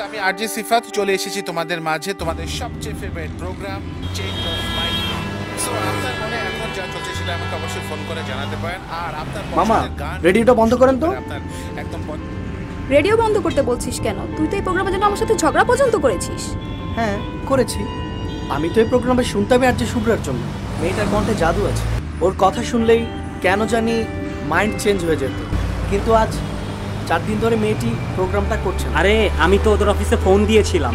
আমি আরজে সিফাত চলে এসেছি তোমাদের মাঝে, তোমাদের সবচেয়ে favourite programme change of mind. So আপনার মনে এখন যা চলছে সেটা আমাকে অবশ্যই ফোন করে জানাতে পারেন। আর আপনার মামা পছন্দের গান রেডিওটা বন্ধ করেন তো। আপনার একদম রেডিও বন্ধ করতে বলছিস কেন? তুই তো এই প্রোগ্রামের জন্য আমার সাথে ঝগড়া পর্যন্ত করেছিস। হ্যাঁ করেছি, আমি তো এই প্রোগ্রামে শুনতামই আরজে শুভ্রার জন্য। মেয়েটার কণ্ঠে জাদু আছে, ওর কথা শুনলেই কেন জানি মাইন্ড চেঞ্জ হয়ে যেত। কিন্তু আজ 4 দিন ধরে মেয়েটি প্রোগ্রামটা করছে না। আরে আমি তো ওদের অফিসে ফোন দিয়েছিলাম,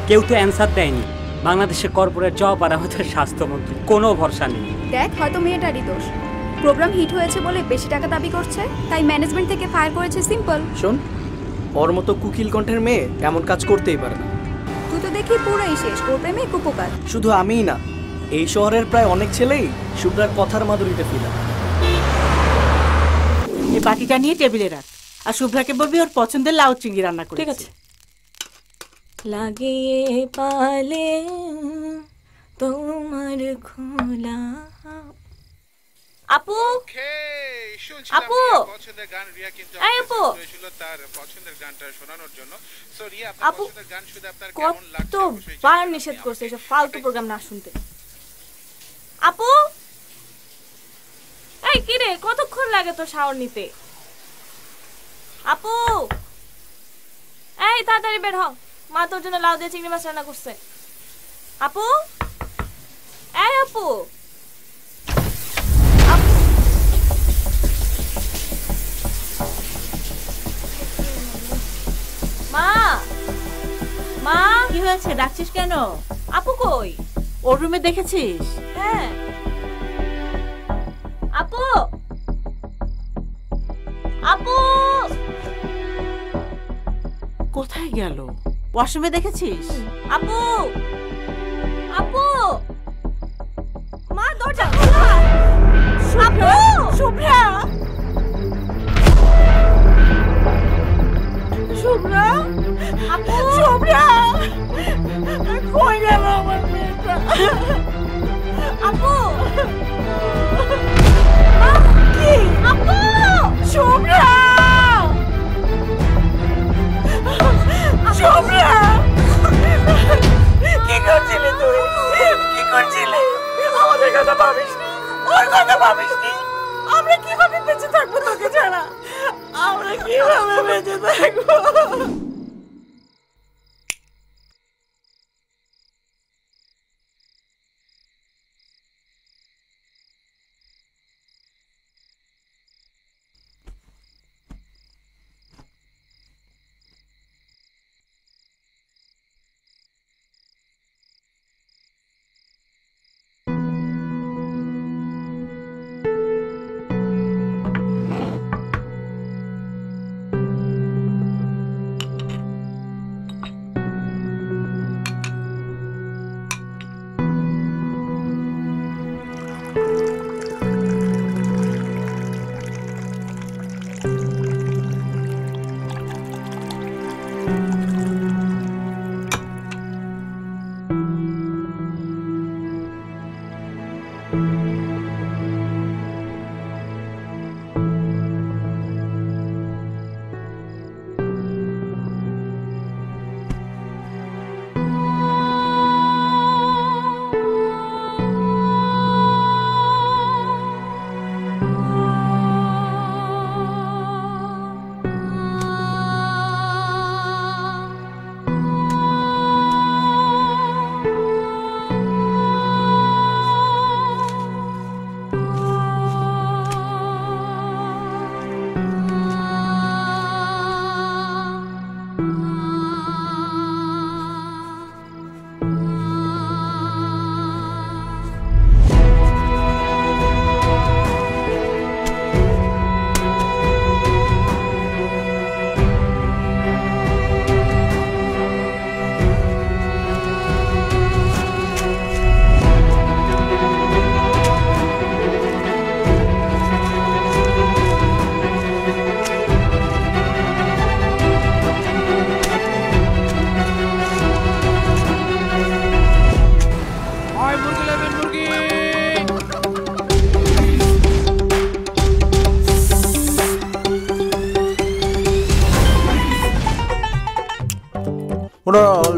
কেউ তো অ্যান্সার দেয়নি। বাংলাদেশের কর্পোরেট জব আর আমাদের স্বাস্থ্যমন্ত্রী, কোনো ভরসা নেই। দেখ, হয়তো মেয়েটারই দোষ। প্রোগ্রাম হিট হয়েছে বলে বেশি টাকা দাবি করছে, তাই ম্যানেজমেন্ট থেকে ফায়ার করেছে, সিম্পল। শোন, ওর মতো কুকিল কণ্ঠের মেয়ে এমন কাজ করতেই পারে না। তুই তো দেখি পুরোই শেষ, ওর প্রেমে কুপোকার। শুধু আমিই না, এই শহরের প্রায় অনেক ছেলেই শুভ্রার কথার মাধুরীতে ফিদা। এই বাটিটা নিয়ে টেবিলে রাখ, আর শুভ্রাকে বলবি ওর পছন্দের লাউ চিংড়ি রান্না করে। ঠিক আছে। লাগিয়ে পালে তোমার খোলা। আপু আপু, পছন্দের গান রিয়া কিন্তু এই আপু ছিল তার পছন্দের গানটা শোনানোর জন্য। সো রিয়া, আপনার আপু পছন্দের গান শুনে আপনার কেমন লাগছে? কতবার নিষেধ করছে এসব ফালতু প্রোগ্রাম না শুনতে। আপু, এই কি রে, কতক্ষণ লাগে তো শাওয়ার নিতে? আপু, এই তাড়াতাড়ি বের হ, মা তোর জন্য লাউ দিয়ে চিংড়ি মাছ রান্না করছে। আপু, এই আপু, মা মা, কি হয়েছে, ডাকছিস কেন? আপু কই? ওর রুমে দেখেছিস? হ্যাঁ। আপু, আপু, কোথায় গেল? ওয়াশরুমে দেখেছিস? আপু, আপু, মা দরজা খোলা। আপু, শুভ্রা, শুভ্রা, আপু, শুভ্রা, কই গেল আমার মেয়েটা? আপু, কি? আপু, শুভ্রা, শুভ্রা, কি করছিলি তুই? কি করছিলি? আমাদের কথা ভাবিসনি, ওর কথা ভাবিসনি। আমরা কিভাবে বেঁচে থাকবো তোকে ছাড়া? আমরা কিভাবে বেঁচে থাকবো?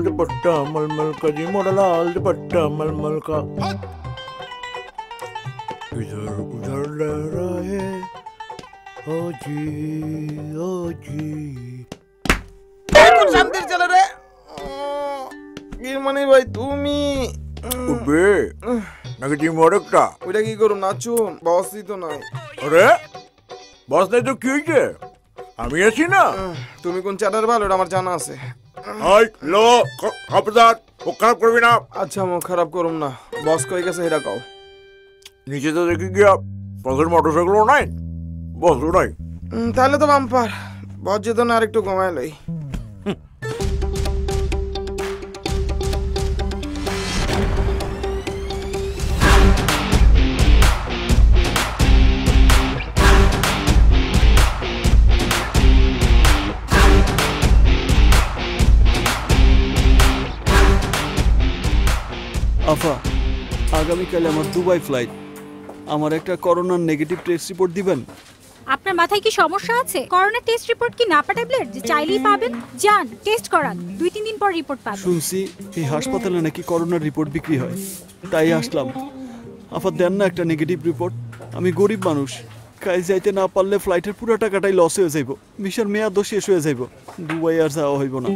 दुपट्टा मलमल का जी मोड़ा लाल दुपट्टा मलमल का इधर उधर लहराए ओ जी কোন শান্তির ছেলে রে গিরমানি ভাই তুমি উবে নাকি টিম ওরেকটা ওইটা কি করো নাচুন বসই তো নাই আরে বস নাই তো কি হইছে আমি আছি না তুমি কোন চ্যাটার ভালো এটা আমার জানা আছে হাই লো খবরদার ও খারাপ করবি না আচ্ছা মো খারাপ করুম না বস কই গেছে হেরা কাও নিচে তো দেখি গিয়া বসের মোটরসাইকেলও নাই বসও নাই তাহলে তো বাম্পার বস যেত না আরেকটু কমায় লই আফা আগামীকাল আমার দুবাই ফ্লাইট আমার একটা করোনার নেগেটিভ টেস্ট রিপোর্ট দিবেন আপনার মাথায় কি সমস্যা আছে করোনা টেস্ট রিপোর্ট কি নাপা ট্যাবলেট যে চাইলেই পাবেন যান টেস্ট করান 2-3 দিন পর রিপোর্ট পাবেন শুনছি এই হাসপাতালে নাকি করোনার রিপোর্ট বিক্রি হয় তাই আসলাম আফা দেন না একটা নেগেটিভ রিপোর্ট আমি গরিব মানুষ কাজ যাইতে না পারলে ফ্লাইটের পুরো টাকাটাই লস হয়ে যাইব ভিসার মেয়াদও শেষ হয়ে যাইব দুবাই আর যাওয়া হইব না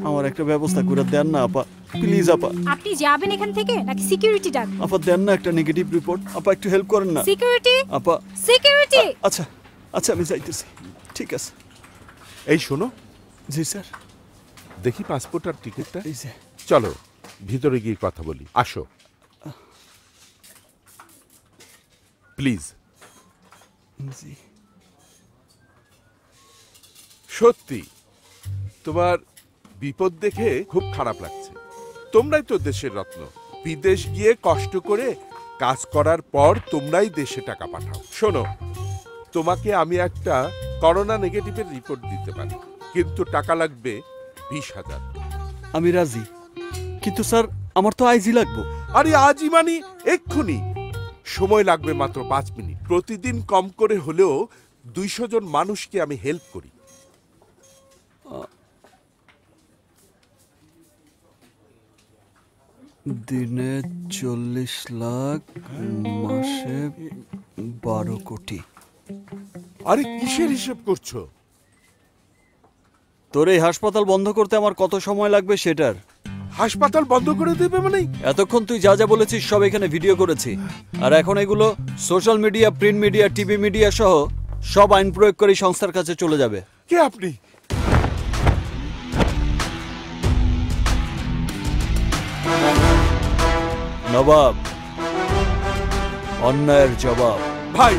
আমার একটা ব্যবস্থা করে দেন না আপা প্লিজ আপা আপনি যাবেন এখান থেকে নাকি সিকিউরিটি ডাক আপা দেন না একটা নেগেটিভ রিপোর্ট আপা একটু হেল্প করেন না সিকিউরিটি আপা সিকিউরিটি আচ্ছা আচ্ছা আমি যাইতেছি ঠিক আছে এই শোনো জি স্যার দেখি পাসপোর্ট আর টিকিটটা এই যে চলো ভিতরে গিয়ে কথা বলি আসো প্লিজ জি সত্যি তোমার বিপদ দেখে খুব খারাপ লাগছে তোমরাই তো দেশের রত্ন বিদেশ গিয়ে কষ্ট করে কাজ করার পর তোমরাই দেশে টাকা পাঠাও শোনো তোমাকে আমি একটা করোনা নেগেটিভের রিপোর্ট দিতে পারি কিন্তু টাকা লাগবে 20,000 আমি রাজি কিন্তু স্যার আমার তো আইজি লাগবে আরে আজই মানে এক্ষুনি সময় লাগবে মাত্র 5 মিনিট প্রতিদিন কম করে হলেও 200 জন মানুষকে আমি হেল্প করি দিনে 40 লাখ মাসে 12 কোটি আরে কিসের হিসেব করছো তোর এই হাসপাতাল বন্ধ করতে আমার কত সময় লাগবে সেটার হাসপাতাল বন্ধ করে দেবে মানে এতক্ষণ তুই যা যা বলেছিস সব এখানে ভিডিও করেছি আর এখন এগুলো social media print media TV media সহ সব আইন প্রয়োগকারী সংস্থার কাছে চলে যাবে কে আপনি নবাব অন্যায়ের জবাব ভাই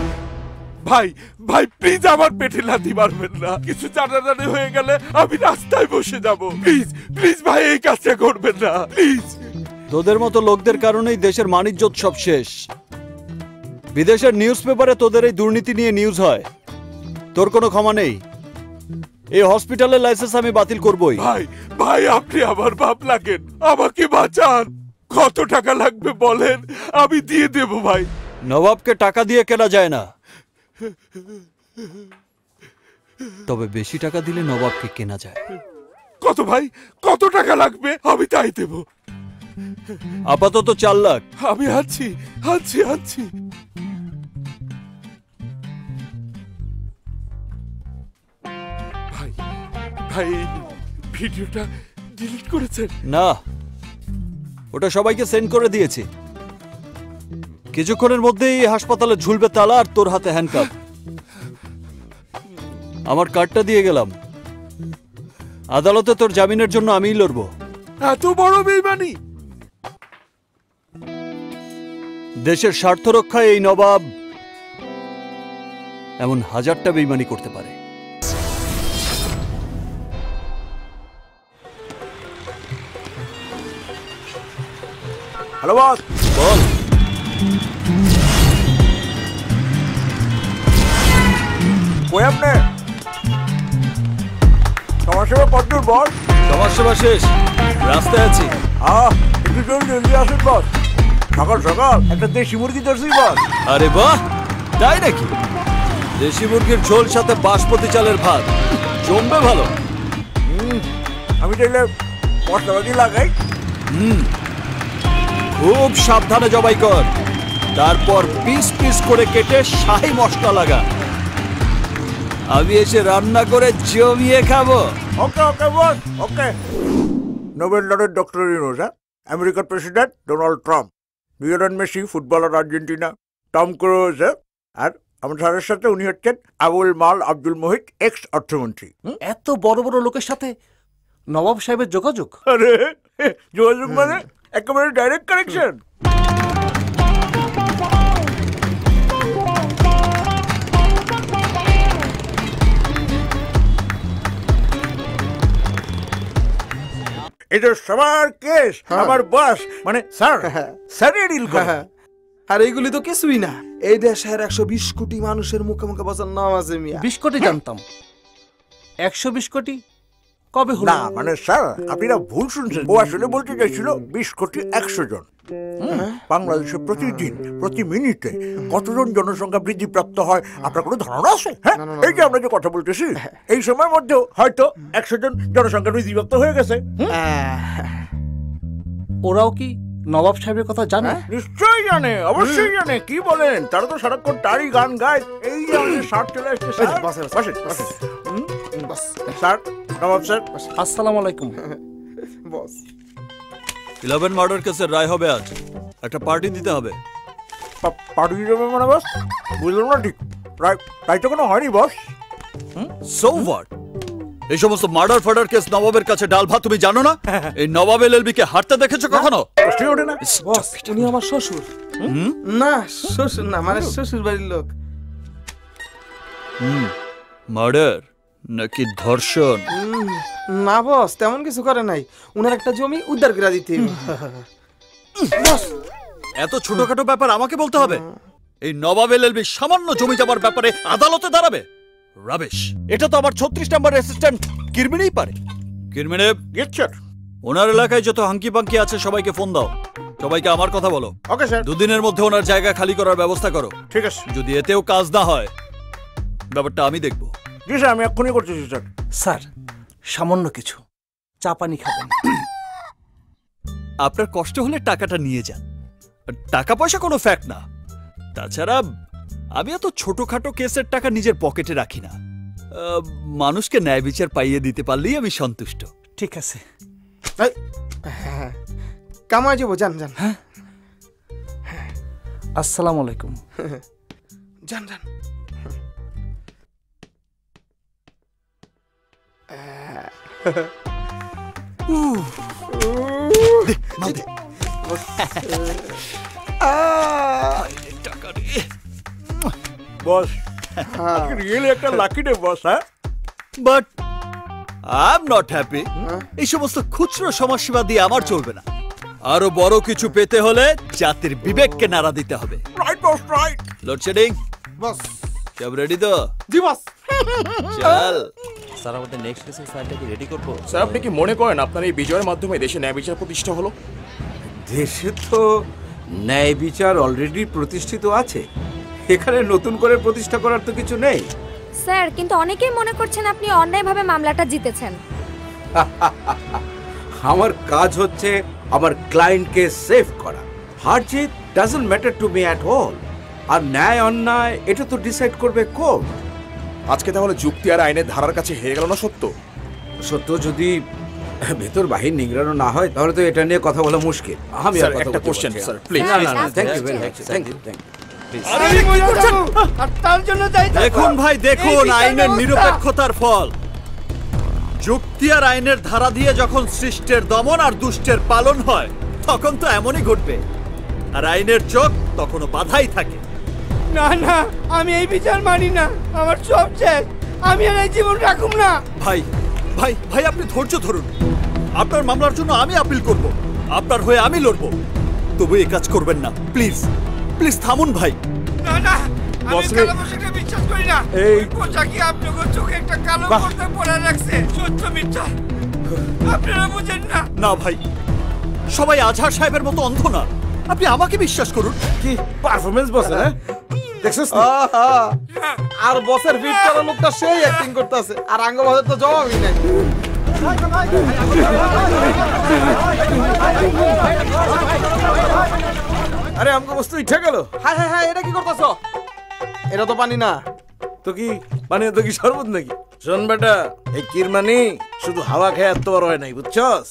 ভাই ভাই প্লিজ আমার পেটে লাথি মারবেন না কিছু জানাজানি হয়ে গেলে আমি রাস্তায় বসে যাব প্লিজ প্লিজ ভাই এই কাজটা করবেন না প্লিজ তোদের মতো লোকদের কারণেই দেশের মানিজ্যত সব শেষ বিদেশের নিউজ পেপারে তোদের এই দুর্নীতি নিয়ে নিউজ হয় তোর কোনো ক্ষমা নেই এই হসপিটালের লাইসেন্স আমি বাতিল করবই ভাই ভাই আপনি আমার বাপ লাগেন আমাকে বাঁচান কত টাকা লাগবে বলেন আমি দিয়ে দেব ভাই নবাবকে টাকা দিয়ে কেনা যায় না তবে বেশি টাকা দিলে নবাবকে কেনা যায় কত ভাই কত টাকা লাগবে আমি তাই দেব আপাতত 4 লাখ আমি আছি আছি আছি ভাই ভাই ভিডিওটা ডিলিট করেছেন না ওটা সবাইকে সেন্ড করে দিয়েছি কিছুক্ষণের মধ্যেই হাসপাতালে ঝুলবে তালা আর তোর হাতে হ্যান্ডকাপ আমার কার্ডটা দিয়ে গেলাম আদালতে তোর জামিনের জন্য আমিই লড়বো এত বড় বেইমানি দেশের স্বার্থ রক্ষায় এই নবাব এমন হাজারটা বেইমানি করতে পারে হ্যালো বস বল কই আপনি সমাজসেবা কতদূর বস সমাজসেবা শেষ রাস্তায় আছি একটু জলদি আসুন বস সকাল সকাল একটা দেশি মুরগি ধরছি বস আরে বাহ তাই নাকি দেশি মুরগির ঝোল সাথে বাসমতি চালের ভাত জমবে ভালো আমি চাইলে মশলাপাতি লাগাই। খুব সাবধানে জবাই কর, তারপর পিস পিস করে কেটে শাহি মশলা লাগা। আমি এসে রান্না করে জমিয়ে খাবো। Okay okay boss, okay. Nobel লরের ডক্টর ইউনুস, আমেরিকার president Donald Trump, Lionel Messi footballer Argentina, Tom Cruise, আর আমার স্যারের সাথে উনি হচ্ছেন আবুল মাল আব্দুল মোহিত, এক্স অর্থমন্ত্রী। এত বড় বড় লোকের সাথে নবাব সাহেবের যোগাযোগ? আরে যোগাযোগ মানে একেবারে ডাইরেক্ট কানেকশন। এটা সবার কেস, আমার বস মানে স্যার, স্যারই ডিল করে। আর এইগুলি তো কিছুই না। এই দেশের 120 কোটি মানুষের মুখে মুখে বসার নাম আছে মিয়া। 20 কোটি জানতাম, 120 কোটি কবে হলো? না মানে স্যার, আপনারা ভুল শুনছেন। ও আসলে বলতে চাইছিল 20 কোটি 100 জন। বাংলাদেশে প্রতিদিন প্রতি মিনিটে কতজন জনসংখ্যা বৃদ্ধি প্রাপ্ত হয় আপনার কোনো ধারণা আছে? হ্যাঁ, এই যে আমরা যে কথা বলতেছি, এই সময়ের মধ্যেও হয়তো 100 জন জনসংখ্যা বৃদ্ধি প্রাপ্ত হয়ে গেছে। ওরাও কি নবাব সাহেবের কথা জানে? নিশ্চয়ই জানে, অবশ্যই জানে। কি বলেন, তারা তো সারাক্ষণ তারই গান গায়। এই যে আমাদের শার্ট চলে আসছে। স্যার, নবাব স্যার, আসসালামু আলাইকুম। বস 11 মার্ডার কেসের রায় হবে আজ, একটা পার্টি দিতে হবে। পার্টি দিতে মানে বস? বুঝলাম না ঠিক। রায় তো কোনো হয়নি বস। So what? এই সমস্ত মার্ডার ফার্ডার কেস নবাবের কাছে ডাল ভাত, তুমি জানো না? এই নবাব এলএলবি কে হাঁটতে দেখেছো কখনো? বস উনি আমার শ্বশুর। না শ্বশুর না, মানে শ্বশুর বাড়ির লোক। মার্ডার নাকি ধর্ষণ? না বস, তেমন কিছু করে নাই। উনার একটা জমি উদ্ধার করে দিতে। বস এত ছোটখাটো ব্যাপার আমাকে বলতে হবে? এই নবাব এলএলবি সামান্য জমি জমার ব্যাপারে আদালতে দাঁড়াবে? রাবিশ! এটা তো আমার 36 নম্বর অ্যাসিস্ট্যান্ট কিরমিনেই পারে। কিরমিনে, ওনার এলাকায় যত হাঙ্কি পাঙ্কি আছে সবাইকে ফোন দাও, সবাইকে আমার কথা বলো। Okay sir. 2 দিনের মধ্যে ওনার জায়গা খালি করার ব্যবস্থা করো। ঠিক আছে। যদি এতেও কাজ না হয়, ব্যাপারটা আমি দেখব। জি স্যার, আমি এক্ষুনি করতেছি স্যার। স্যার সামান্য কিছু চা পানি খাবেন? আপনার কষ্ট হলে টাকাটা নিয়ে যান, টাকা পয়সা কোনো ফ্যাক্ট না। তাছাড়া আমি এত ছোটখাটো কেসের টাকা নিজের পকেটে রাখি না। মানুষকে ন্যায় বিচার পাইয়ে দিতে পারলেই আমি সন্তুষ্ট। ঠিক আছে, কামাই যাবো, যান যান। হ্যাঁ, আসসালামু আলাইকুম। যান যান। বস রিয়েলি একটা লাকি ডে বস। হ্যাঁ, but I am not happy. এই সমস্ত খুচরো সমাজসেবা দিয়ে আমার চলবে না। আরো বড় কিছু পেতে হলে জাতির বিবেককে নাড়া দিতে হবে। রাইট বস, রাইট। লোডশেডিং বস সব রেডি তো? জি বস। চল স্যার, আমাদের নেক্সট কেসের ফাইলটা কি রেডি করবো? স্যার, আপনি কি মনে করেন আপনার এই বিজয়ের মাধ্যমে দেশে ন্যায় বিচার প্রতিষ্ঠা হলো? দেশে তো ন্যায় বিচার অলরেডি প্রতিষ্ঠিত আছে, এখানে নতুন করে প্রতিষ্ঠা করার তো কিছু নেই। স্যার, কিন্তু অনেকেই মনে করছেন আপনি অন্যায়ভাবে মামলাটা জিতেছেন। আমার কাজ হচ্ছে আমার ক্লায়েন্টকে সেভ করা। হার জিত doesn't matter to me at all. আর ন্যায় অন্যায় এটা তো ডিসাইড করবে কোর্ট। আজকে তাহলে যুক্তি আর আইনের ধারার কাছে হেরে গেল না সত্য? সত্য যদি ভেতর বাহির নিংড়ানো না হয় তাহলে তো এটা নিয়ে কথা বলা মুশকিল। আমি আর একটা কোশ্চেন স্যার, প্লিজ। না না না, thank you very much, thank you, thank you. দেখুন ভাই, দেখুন আইনের নিরপেক্ষতার ফল। যুক্তি আর আইনের ধারা দিয়ে যখন সৃষ্টের দমন আর দুষ্টের পালন হয় তখন তো এমনই ঘটবে। আর আইনের চোখ তখনও বাধাই থাকে। না না, আমি এই বিচার মানি না। আমার সব শেষ, আমি আর এই জীবন রাখুম না। ভাই ভাই ভাই, আপনি ধৈর্য ধরুন। আপনার মামলার জন্য আমি আপিল করব, আপনার হয়ে আমি লড়ব। তবু এই কাজ করবেন না, প্লিজ প্লিজ থামুন ভাই। না না, আমি কালাবশিকে বিশ্বাস করি না। এই কোচা কি আপনাদের চোখে একটা কালো পর্দা পড়ে রাখছে, সত্য মিথ্যা আপনারা বুঝেন না। না ভাই, সবাই আজহার সাহেবের মতো অন্ধ না। আপনি আমাকে বিশ্বাস করুন। কি পারফরম্যান্স বস? হ্যাঁ দেখছস? আর বসের ফিট করা লোকটা সেই অ্যাক্টিং করতেছে, আর আঙ্গ বসের তো জবাবই নাই। আরে আমাকে বস্তু ইচ্ছা গেল। হ্যাঁ হ্যাঁ হ্যাঁ, এটা কি করতেছো? এটা তো পানি না। তো কি পানি? তো কি শরবত নাকি? শোন বেটা, এই কিরমানি শুধু হাওয়া খেয়ে এত বড় হয় নাই, বুঝছস?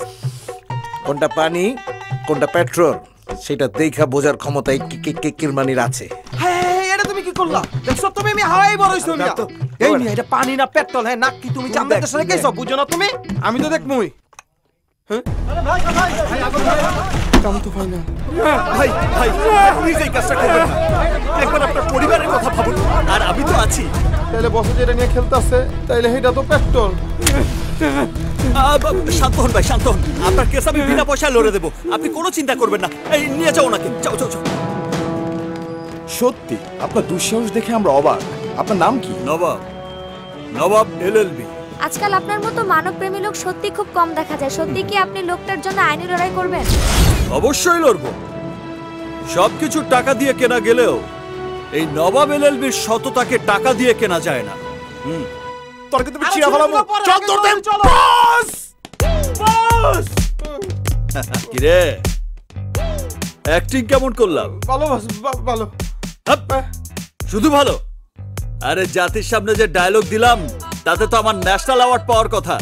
কোনটা পানি কোনটা পেট্রোল সেটা দেখা বোঝার ক্ষমতা এই কিরমানির আছে। হ্যাঁ, এটা তুমি কি করলা? দেখছো তুমি, আমি হাওয়াই বড় হইছো মিয়া। এই মিয়া, এটা পানি না পেট্রোল? হ্যাঁ, নাকি তুমি চান্দের দেশে রেখেছো? বুঝো না তুমি? আমি তো দেখমুই। হ্যাঁ কাম তো পাই না। ভাই ভাই প্লিজ এই কাজটা করবেন না। একবার আপনার পরিবারের কথা ভাবুন। আর আমি তো আছি। তাহলে বসে যেটা নিয়ে খেলতেছে, তাইলে এটা তো পেট্রোল। শান্ত হন ভাই, শান্ত হন। আপনার কেস আমি বিনা পয়সায় লড়ে দেবো, আপনি কোনো চিন্তা করবেন না। এই নিয়ে যাও ওনাকে, যাও যাও যাও। সত্যি আপনার দুঃসাহস দেখে আমরা অবাক। আপনার নাম কি? নবাব। নবাব এলএলবি। আজকাল আপনার মতো মানবপ্রেমী লোক সত্যি খুব কম দেখা যায়। সত্যি কি আপনি লোকটার জন্য আইনি লড়াই করবেন? অবশ্যই লড়বো। সবকিছু টাকা দিয়ে কেনা গেলেও এই নবাব এলএলবির সততাকে টাকা দিয়ে কেনা যায় না। তোরকে তুমি চিরা ফেলাবো। চল তোর দেন। বস বস কি রে, অ্যাক্টিং কেমন করলাম? ভালো বস, ভালো। শুধু ভালো? আরে জাতির সামনে যে ডায়লগ দিলাম তাতে তো আমার ন্যাশনাল অ্যাওয়ার্ড পাওয়ার কথা।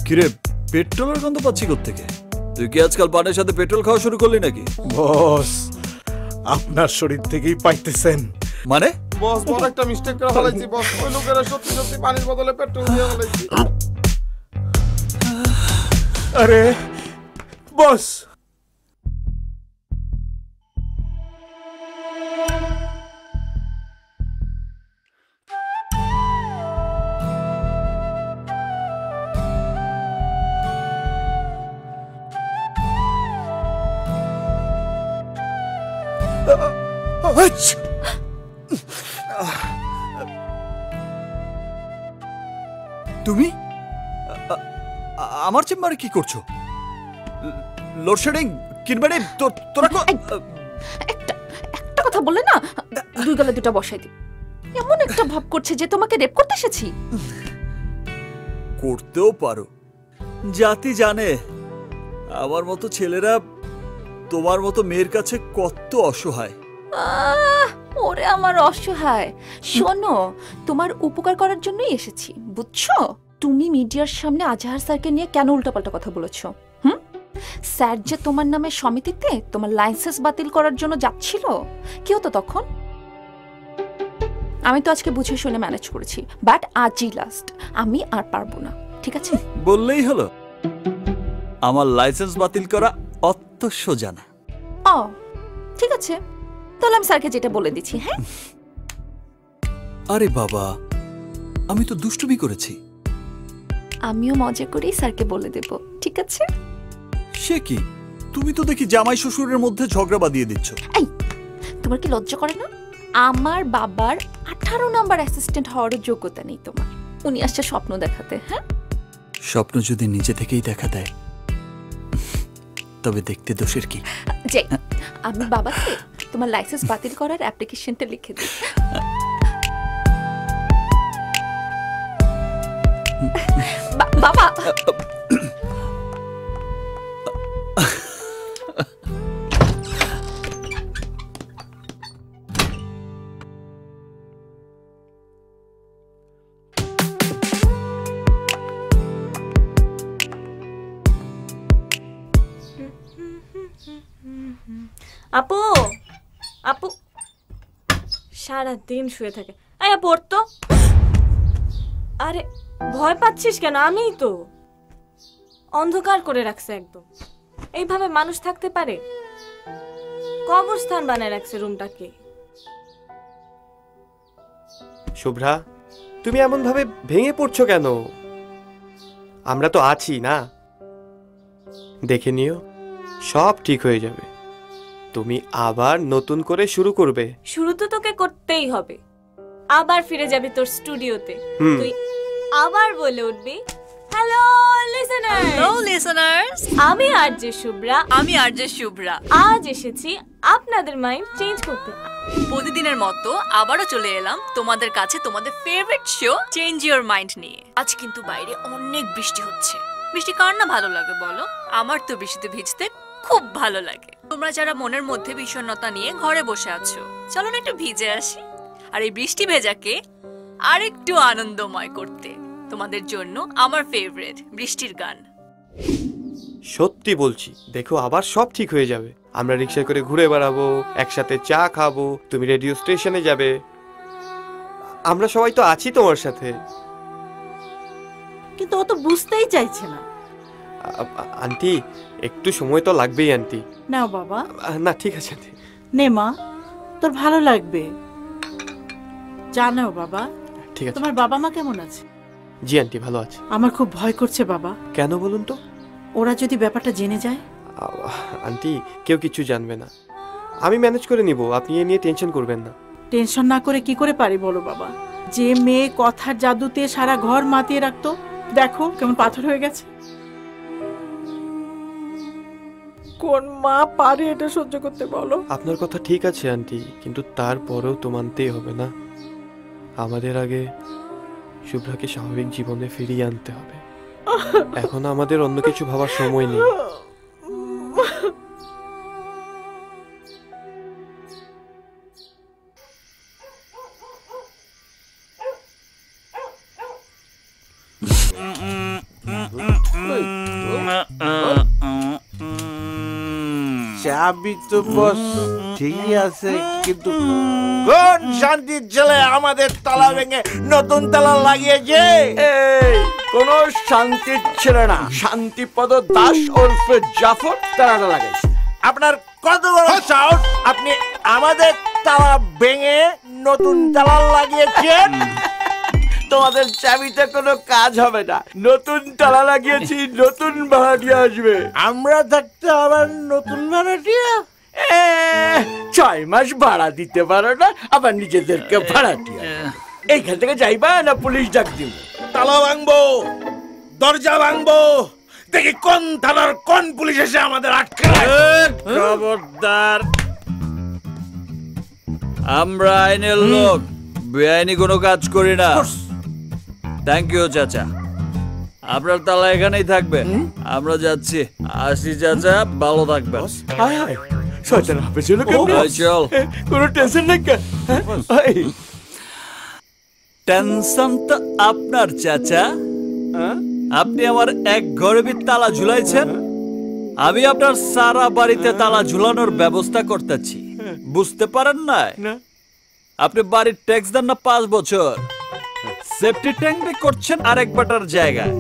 কিরে, পেট্রোলের গন্ধ পাচ্ছি কোত্থেকে? তুই কি আজকাল পানের সাথে পেট্রোল খাওয়া শুরু করলি নাকি? বস আপনার শরীর থেকেই পাইতেছেন। মানে? বস বড় একটা মিস্টেক করে ফেলাইছি বস। ওই লোকেরা সত্যি সত্যি পানির বদলে পেট্রোল দিয়ে ফেলাইছি। আরে বস, তুমি আমার চেম্বারে কি করছো? লোডশেডিং কিনবারে তোরা একটা কথা বললে না, দুই গলা দুটা বসাই দি। এমন একটা ভাব করছে যে তোমাকে রেপ করতে এসেছি। করতেও পারো, জাতি জানে আমার মতো ছেলেরা তোমার মতো মেয়ের কাছে কত অসহায়। ওরে আমার অসহায়। শোনো, তোমার উপকার করার জন্যই এসেছি, বুঝছো? তুমি মিডিয়ার সামনে আজহার স্যারকে নিয়ে কেন উল্টাপাল্টা কথা বলেছো? স্যার যে তোমার নামে সমিতিতে তোমার লাইসেন্স বাতিল করার জন্য যাচ্ছিল, কি হতো তখন? আমি তো আজকে বুঝে শুনে ম্যানেজ করেছি, বাট আজই লাস্ট। আমি আর পারবো না, ঠিক আছে? বললেই হলো। আমার লাইসেন্স বাতিল করা অত সোজা না। ও ঠিক আছে, তাহলে আমি স্যারকে যেটা বলে দিচ্ছি। হ্যাঁ আরে বাবা, আমি তো দুষ্টুমি করেছি। আমিও মজা করেই স্যারকে বলে দেব, ঠিক আছে? সে কি, তুমি তো দেখি জামাই শ্বশুরের মধ্যে ঝগড়া বাঁধিয়ে দিচ্ছ। এই, তোমার কি লজ্জা করে না? আমার বাবার 18 নাম্বার অ্যাসিস্ট্যান্ট হওয়ার যোগ্যতা নেই তোমার। উনি আসছে স্বপ্ন দেখাতে। হ্যাঁ, স্বপ্ন যদি নিজে থেকেই দেখা দেয় তবে দেখতে দোষের কি? যাই, আমি বাবাকে তোমার লাইসেন্স বাতিল করার অ্যাপ্লিকেশনটা লিখে দিই। বাবা আপু, আপু সারাদিন শুয়ে থাকে। এই আপু, ওর তো। আরে ভয় পাচ্ছিস কেন? আমিই তো অন্ধকার করে রাখছে একদম। এইভাবে মানুষ থাকতে পারে? কবরস্থান বানায় রাখছে রুমটাকে। শুভ্রা, তুমি এমন ভাবে ভেঙে পড়ছো কেন? আমরা তো আছি না, দেখে নিও, সব ঠিক হয়ে যাবে। তুমি আবার নতুন করে শুরু করবে। শুরু তো তোকে করতেই হবে। আবার ফিরে যাবি তোর স্টুডিওতে। তুই আবার বলে উঠবি, হ্যালো লিসেনার্স। হ্যালো লিসেনার্স, আমি আরজে শুভ্রা। আমি আরজে শুভ্রা। আজ এসেছি আপনাদের মাইন্ড চেঞ্জ করতে। প্রতিদিনের মতো আবারও চলে এলাম তোমাদের কাছে তোমাদের favourite show change your mind নিয়ে। আজ কিন্তু বাইরে অনেক বৃষ্টি হচ্ছে। বৃষ্টি কার না ভালো লাগে বলো? আমার তো বৃষ্টিতে ভিজতে খুব ভালো লাগে। তোমরা যারা মনের মধ্যে বিষণ্ণতা নিয়ে ঘরে বসে আছো, চলো না একটু ভিজে আসি। আর এই বৃষ্টি ভেজাকে আরেকটু আনন্দময় করতে তোমাদের জন্য আমার ফেভারিট বৃষ্টির গান। সত্যি বলছি, দেখো আবার সব ঠিক হয়ে যাবে। আমরা রিক্সা করে ঘুরে বেড়াবো, একসাথে চা খাবো, তুমি রেডিও স্টেশনে যাবে, আমরা সবাই তো আছি তোমার সাথে। কিন্তু ও তো বুঝতেই চাইছে না। আন্টি একটু সময় তো লাগবেই আন্টি। নাও বাবা। না ঠিক আছে আন্টি। নে মা, তোর ভালো লাগবে। জানো বাবা, ঠিক আছে। তোমার বাবা মা কেমন আছে? জি আন্টি ভালো আছে। আমার খুব ভয় করছে বাবা। কেন বলুন তো? ওরা যদি ব্যাপারটা জেনে যায়? আন্টি কেউ কিছু জানবে না, আমি ম্যানেজ করে নিব, আপনি এ নিয়ে টেনশন করবেন না। টেনশন না করে কি করে পারি বলো বাবা? যে মেয়ে কথার জাদুতে সারা ঘর মাতিয়ে রাখতো, দেখো কেমন পাথর হয়ে গেছে। কোন মা পারে এটা সহ্য করতে বলো? আপনার কথা ঠিক আছে আন্টি, কিন্তু তারপরেও তো মানতেই হবে না, আমাদের আগে শুভ্রাকে স্বাভাবিক জীবনে ফিরিয়ে আনতে হবে। এখন আমাদের অন্য কিছু ভাবার সময় নেই। চাবি তো বস ঠিকই আছে, কিন্তু কোন শান্তির ছেলে আমাদের তালা ভেঙে নতুন তালা লাগিয়েছে? কোন শান্তির ছেলে না, শান্তিপদ দাস ওরফে জাফর তালাটা লাগাইছে। আপনার কত বড় সাহস, আপনি আমাদের তালা ভেঙে নতুন তালা লাগিয়েছেন? তোমাদের চাবিতে কোনো কাজ হবে না, নতুন তালা লাগিয়েছি, নতুন ভাড়াটিয়া আসবে। আমরা থাকতে আবার নতুন ভাড়াটিয়া? 6 মাস ভাড়া দিতে পারো না, আবার নিজেদেরকে ভাড়াটিয়া। এইখান থেকে যাইবা না পুলিশ ডাক দিব? তালা ভাঙবো, দরজা ভাঙবো, দেখি কোন থানার কোন পুলিশ এসে আমাদের আটকায়। খবরদার, আমরা আইনের লোক, বেআইনি কোনো কাজ করি না। থ্যাংক ইউ চাচা, আপনার তালা এখানেই থাকবে, আমরা যাচ্ছি। আসি চাচা, ভালো থাকবেন। শয়তান হবে ছিল চল, কোনো টেনশন নেই। টেনশন তো আপনার চাচা, আপনি আমার এক ঘরে তালা ঝুলাইছেন, আমি আপনার সারা বাড়িতে তালা ঝুলানোর ব্যবস্থা করতেছি। বুঝতে পারেন না? আপনি বাড়ির ট্যাক্স দেন না 5 বছর, সেফটি ট্যাঙ্ক করছেন আরেক বাটার জায়গায়,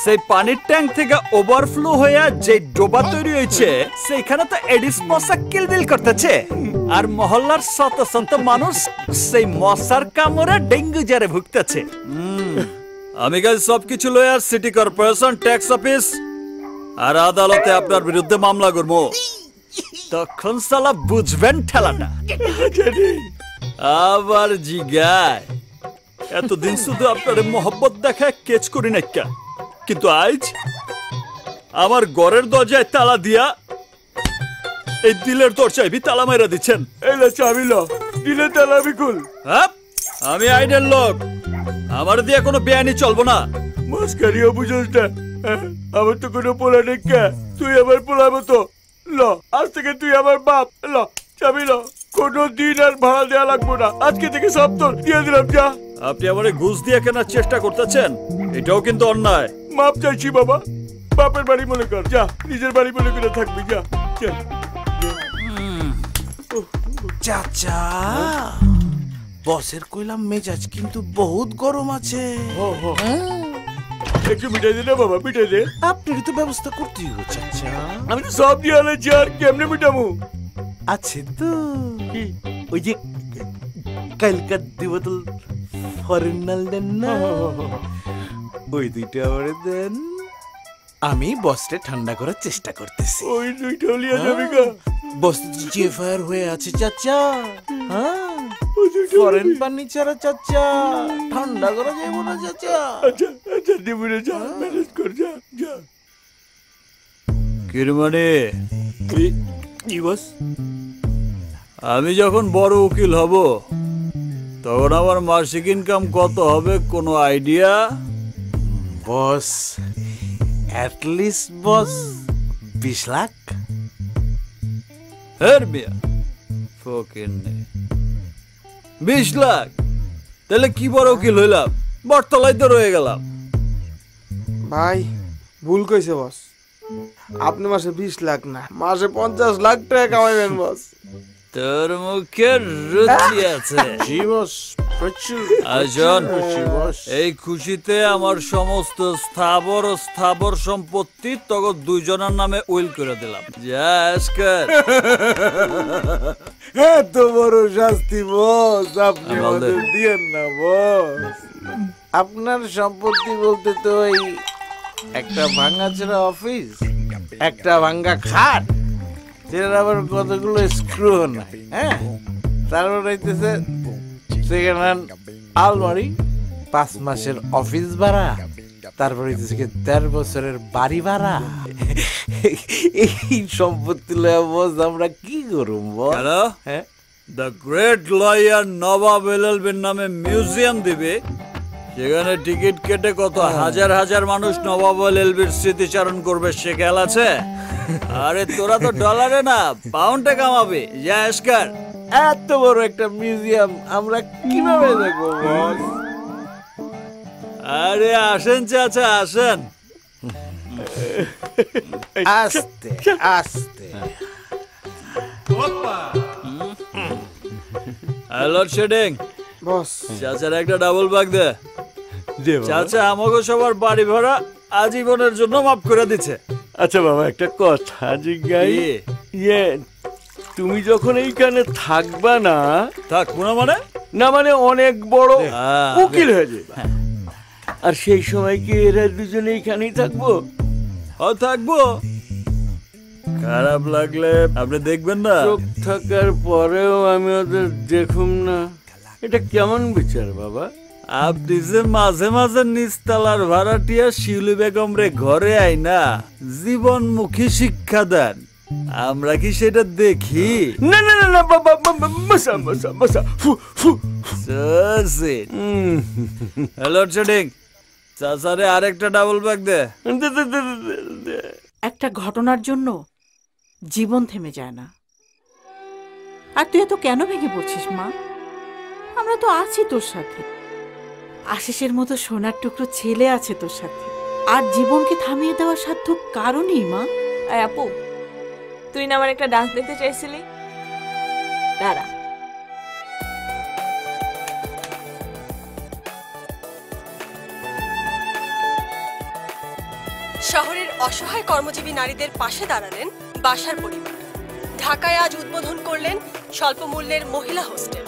সেই পানির ট্যাঙ্ক থেকে ওভারফ্লো হয়ে যে ডোবা তৈরি হয়েছে সেইখানে তো এডিস মশা কিলবিল করতেছে, আর মহল্লার শত শত মানুষ সেই মশার কামড়ে ডেঙ্গু জ্বরে ভুগতেছে। আমি কাল সবকিছু lawyer city corporation, tax office আর আদালতে আপনার বিরুদ্ধে মামলা করব, তখন সালা বুঝবেন ঠেলাটা। আবার জিগায় এতদিন শুধু আপনার মহব্বত দেখায় কেচ করি না, কিন্তু আজ আমার ঘরের দরজায় তালা দিয়া এই দিলের দরজায় তালা মাইরা দিচ্ছেন। এলা চাবি লো, দিলে তালা বিকুল। আমি আইনের লোক, আমার দিয়ে কোনো বেআইনি চলবো না। মস্কারিও বুঝোস না, আমার তো কোনো পোলা নেই, তুই আমার পোলা মতো। ল, আজ থেকে তুই আমার বাপ। ল চাবি লো, কোনো দিন আর ভাড়া দেওয়া লাগবো না, আজকে থেকে সব তোর দিয়ে দিলাম। যা। আপনি আমারে ঘুষ দিয়ে কেনার চেষ্টা করতেছেন, এটাও কিন্তু অন্যায়। মাপ চাইছি বাবা, বাপের বাড়ি মনে কর, যা নিজের বাড়ি মনে করে থাকবি। যা চাচা, বসের কইলাম মেজাজ কিন্তু বহুত গরম আছে। একটু মিটাই দে না বাবা, মিটাই দে। আপনারই তো ব্যবস্থা করতেই হবে চাচা। আমি তো সব দিয়ে আলাইছি, আর কেমনে মিটামু? আছে তো ওই যে কালকার 2 বোতল ফরেন মাল দেন না, ওই 2টা আমারে দেন, আমি বসরে ঠান্ডা করার চেষ্টা করতেছি। ওই 2টা লিয়া যাবে গা? বস জিএফআর হয়ে আছে চাচা। ফরেন পানি ছাড়া চাচা ঠান্ডা করা যাবে না চাচা। আচ্ছা খরচা দিব রে, যা ম্যানেজ কর, যা যা। কিরমানি জি বস। আমি যখন বড় উকিল হব তখন আমার মাসিক ইনকাম কত হবে কোনো আইডিয়া? বস অ্যাটলিস্ট বস 20 লাখ। হের মিয়া ফকির নেই 20 লাখ? তাহলে কি বড় উকিল হইলাম, বটতলায় তো রয়ে গেলাম। ভাই ভুল কইছে বস, আপনি মাসে 20 লাখ না, মাসে 50 লাখ টাকা কামাইবেন বস। তোর মুখের রুচি আছে। জি বস, প্রচুর। আজন এই খুশিতে আমার সমস্ত স্থাবর সম্পত্তি তখন দুইজনের নামে উইল করে দিলাম। যা আজকাল এত বড় শাস্তি বস আপনি আমাদের দিয়েন না বস। আপনার সম্পত্তি বলতে তো এই একটা ভাঙাচোরা অফিস, একটা ভাঙ্গা খাট, যেটার আবার কতগুলো স্ক্রু নাই, হ্যাঁ, তারপর হইতেছে সেকেন্ড হ্যান্ড আলমারি, 5 মাসের অফিস ভাড়া, তারপর হইতেছে 13 বছরের বাড়ি ভাড়া। এই সম্পত্তি লয়া বস আমরা কি করুম বস? হ্যালো, দ্য গ্রেট লয়ার নবাব এলএলবির নামে মিউজিয়াম দিবে, সেখানে টিকিট কেটে কত হাজার হাজার মানুষ নবাব এলএলবির স্মৃতিচারণ করবে, সে খেয়াল আছে? আরে তোরা তো ডলারে না পাউন্ডে কামাবি। যা আজকাল এত বড় একটা মিউজিয়াম আমরা কিভাবে দেখবো বস? আরে আসেন চাচা আসেন, আস্তে আস্তে। হ্যালো শেডিং বস, চাচার একটা ডাবল ব্যাগ দে। চাচা আমাকে সবার বাড়ি ভাড়া আজীবনের জন্য মাফ করে দিচ্ছে। আচ্ছা বাবা, একটা কথা জিজ্ঞাই, ইয়ে তুমি যখন এইখানে থাকবা না, থাকবো না মানে? না মানে অনেক বড় উকিল হয়ে যাবে, আর সেই সময় কি এরা দুজনে এইখানেই থাকবো? থাকবো, খারাপ লাগলে আপনি দেখবেন না। চোখ থাকার পরেও আমি ওদের দেখুম না, এটা কেমন বিচার বাবা? আপনি যে মাঝে মাঝে নিচতলার ভাড়াটিয়া শিউলি বেগম রে ঘরে আইনা জীবনমুখী শিক্ষা দেন, আমরা কি সেটা দেখি? না না না না বাবা, মশা মশা মশা। হ্যালো শেডিং, চাচারে আরেকটা ডাবল ব্যাগ দে। একটা ঘটনার জন্য জীবন থেমে যায় না। আর তুই এত কেন ভেঙে পড়ছিস মা? আমরা তো আছি তোর সাথে, আশিসের মতো সোনার টুকরো ছেলে আছে তোর সাথে, আর জীবনকে থামিয়ে দেওয়ার সাধ্য কারণই মা। আপু, তুই না আমার একটা ডান্স দেখতে চাইছিলি, দাঁড়া। শহরের অসহায় কর্মজীবী নারীদের পাশে দাঁড়ালেন বাসার পরিবার। ঢাকায় আজ উদ্বোধন করলেন স্বল্প মূল্যের মহিলা হোস্টেল।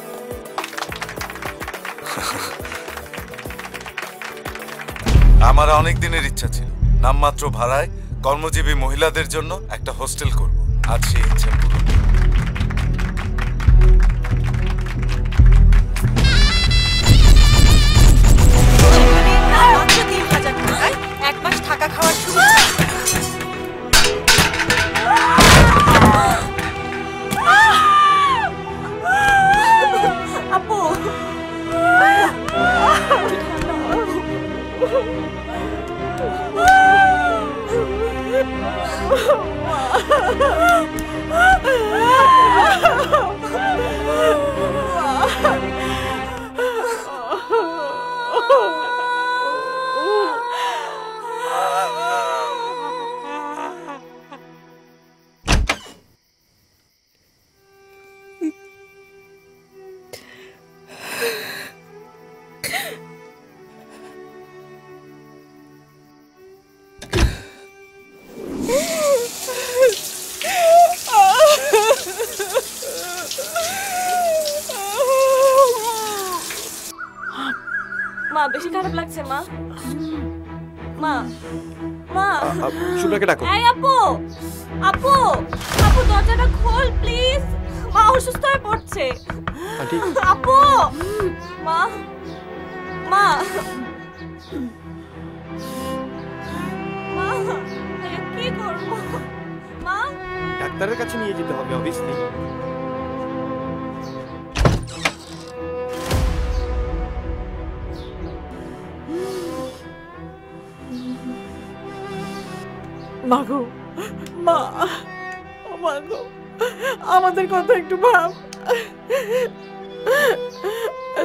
আমার অনেক দিনের ইচ্ছা ছিল নামমাত্র ভাড়ায় কর্মজীবী মহিলাদের জন্য একটা হোস্টেল করব, আজ সেই ইচ্ছা পূরণ। মাত্র 3000 টাকায় 1 মাস থাকা খাওয়ার সুবিধা। আপু, মা বেশি খারাপ লাগছে মা। মা মা শুভ্রাকে ডাকো। এই আপু, আপু, আপু দরজাটা খোল প্লিজ, মা অসুস্থ হয়ে পড়ছে। আপু, মা, মা, মা কি করবো মা? ডাক্তারের কাছে নিয়ে যেতে হবে অবভিয়াসলি। মাগো, মা, মাগো, আমাদের কথা একটু ভাব।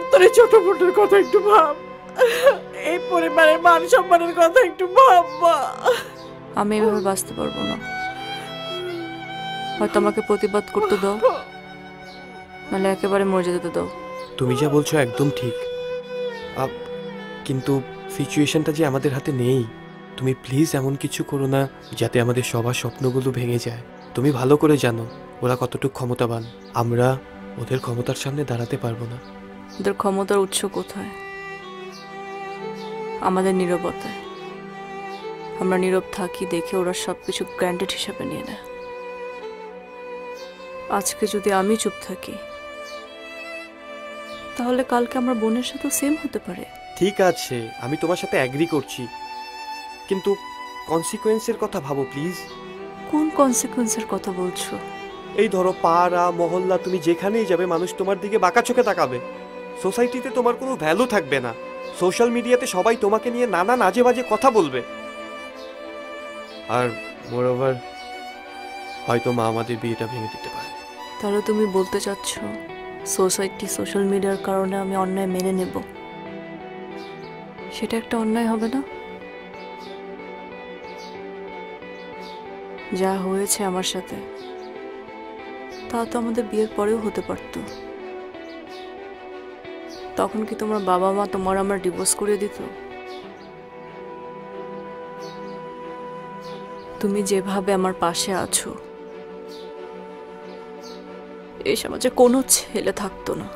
তোর এই ছোট ফুটোর কথা একটু ভাব। এই পরিবারের মান সম্মানের কথা একটু ভাব মা। আমি এভাবে বাঁচতে পারবো না। হয়তো আমাকে প্রতিবাদ করতে দাও, নাহলে একেবারে মরে যেতে দাও। তুমি যা বলছো একদম ঠিক, কিন্তু সিচুয়েশনটা যে আমাদের হাতে নেই। তুমি প্লিজ এমন কিছু করো না যাতে আমাদের সবার স্বপ্নগুলো ভেঙে যায়। তুমি ভালো করে জানো ওরা কতটুকু ক্ষমতাবান। আমরা ওদের ক্ষমতার সামনে দাঁড়াতে পারবো না। ওদের ক্ষমতার উৎস কোথায়? আমাদের নীরবতায়। আমরা নীরব থাকি দেখে ওরা সবকিছু গ্র্যান্টেড হিসাবে নিয়ে নেয়। আজকে যদি আমি চুপ থাকি, তাহলে কালকে আমার বোনের সাথেও সেম হতে পারে। ঠিক আছে, আমি তোমার সাথে অ্যাগ্রি করছি, কিন্তু কনসিকোয়েন্সের কথা ভাবো প্লিজ। কোন কনসিকোয়েন্সের কথা বলছো? এই ধরো পাড়া মহল্লা, তুমি যেখানেই যাবে মানুষ তোমার দিকে বাঁকা চোখে তাকাবে। সোসাইটিতে তোমার কোনো ভ্যালু থাকবে না। সোশ্যাল মিডিয়াতে সবাই তোমাকে নিয়ে নানান আজে বাজে কথা বলবে। আর মোরওভার হয়তো মা আমাদের বিয়েটা ভেঙে দিতে পারে। তাহলে তুমি বলতে চাচ্ছ সোসাইটি সোশ্যাল মিডিয়ার কারণে আমি অন্যায় মেনে নেব? সেটা একটা অন্যায় হবে না? যা হয়েছে আমার সাথে তা তো আমাদের বিয়ের পরেও হতে পারত। তখন কি তোমার বাবা মা তোমার আমার ডিভোর্স করে দিত? তুমি যেভাবে আমার পাশে আছো, এই সমাজে কোনো ছেলে থাকতো না।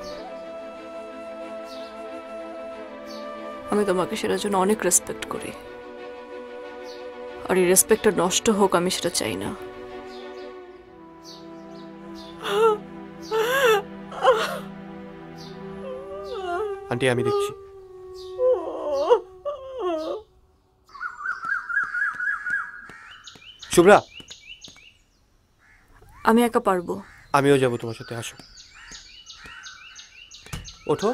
আমি তোমাকে সেটার জন্য অনেক রেসপেক্ট করি, আর এই রেসপেক্টটা নষ্ট হোক আমি সেটা চাই না। আন্টি আমি দেখছি। শুভ্রা, আমি একা পারবো। আমিও যাবো তোমার সাথে, আসো। ওঠো।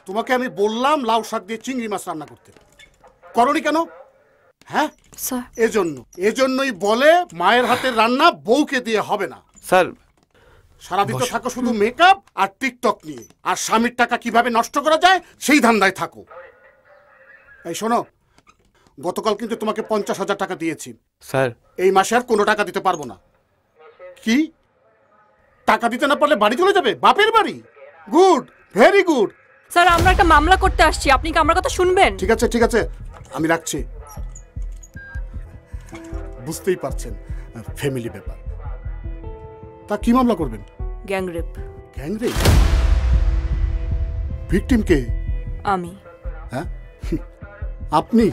তোমাকে আমি বললাম লাউ শাক দিয়ে চিংড়ি মাছ রান্না করতে, করনি কেন? হ্যাঁ এজন্যই বলে মায়ের হাতের রান্না বউকে দিয়ে হবে না। স্যার সারাদিন তো থাকো শুধু মেকআপ আর টিকটক নিয়ে, আর স্বামীর টাকা কিভাবে নষ্ট করা যায় সেই ধান্দায় থাকো। এই শোনো, গতকাল কিন্তু তোমাকে 50,000 টাকা দিয়েছি স্যার। এই মাসে আর কোনো টাকা দিতে পারবো না। কি টাকা দিতে না পারলে বাড়ি চলে যাবে? বাপের বাড়ি? Good, very good. স্যার আমরা একটা মামলা করতে আসছি, আপনি কি আমার কথা শুনবেন? ঠিক আছে ঠিক আছে, আমি রাখছি। বুঝতেই পারছেন ফ্যামিলি ব্যাপার। তা কি মামলা করবেন? গ্যাংরেপ। গ্যাংরেপ? ভিকটিম কে? আমি। হ্যাঁ আপনি?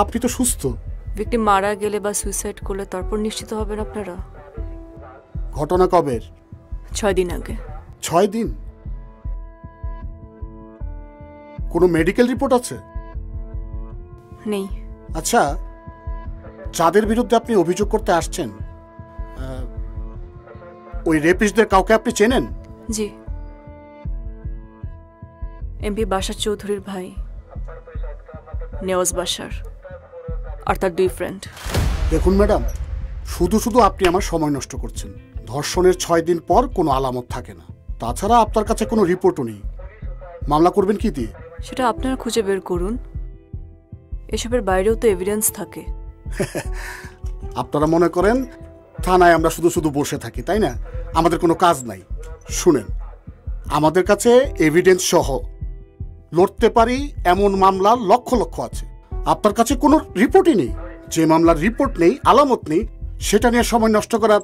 আপনি তো সুস্থ। ভিকটিম মারা গেলে বা সুইসাইড করলে তারপর নিশ্চিত হবেন আপনারা। ঘটনা কবের? 6 দিন আগে। 6 দিন? কোনো মেডিকেল রিপোর্ট আছে? নেই। আচ্ছা, যাদের বিরুদ্ধে আপনি অভিযোগ করতে আসছেন ওই রেপিস্টদের কাউকে আপনি চেনেন? জি, এমপি বাশার চৌধুরীর ভাই নেওয়াজ বাশার আর তার 2 ফ্রেন্ড। দেখুন ম্যাডাম, শুধু শুধু আপনি আমার সময় নষ্ট করছেন। ধর্ষণের 6 দিন পর কোনো আলামত থাকে না, তাছাড়া আপনার কাছে কোনো রিপোর্টও নেই। মামলা করবেন কি দিয়ে? সেটা আপনারা খুঁজে বের করুন। এসবের বাইরেও তো এভিডেন্স থাকে। আপনারা মনে করেন থানায় আমরা শুধু শুধু বসে থাকি, তাই না? আমাদের কোনো কাজ নাই। শুনেন, আমাদের কাছে এভিডেন্স সহ লড়তে পারি এমন মামলা লক্ষ লক্ষ আছে। আপনার কাছে কোনো রিপোর্টই নেই। যে মামলার রিপোর্ট নেই, আলামত নেই, সেটা নিয়ে সময় নষ্ট করার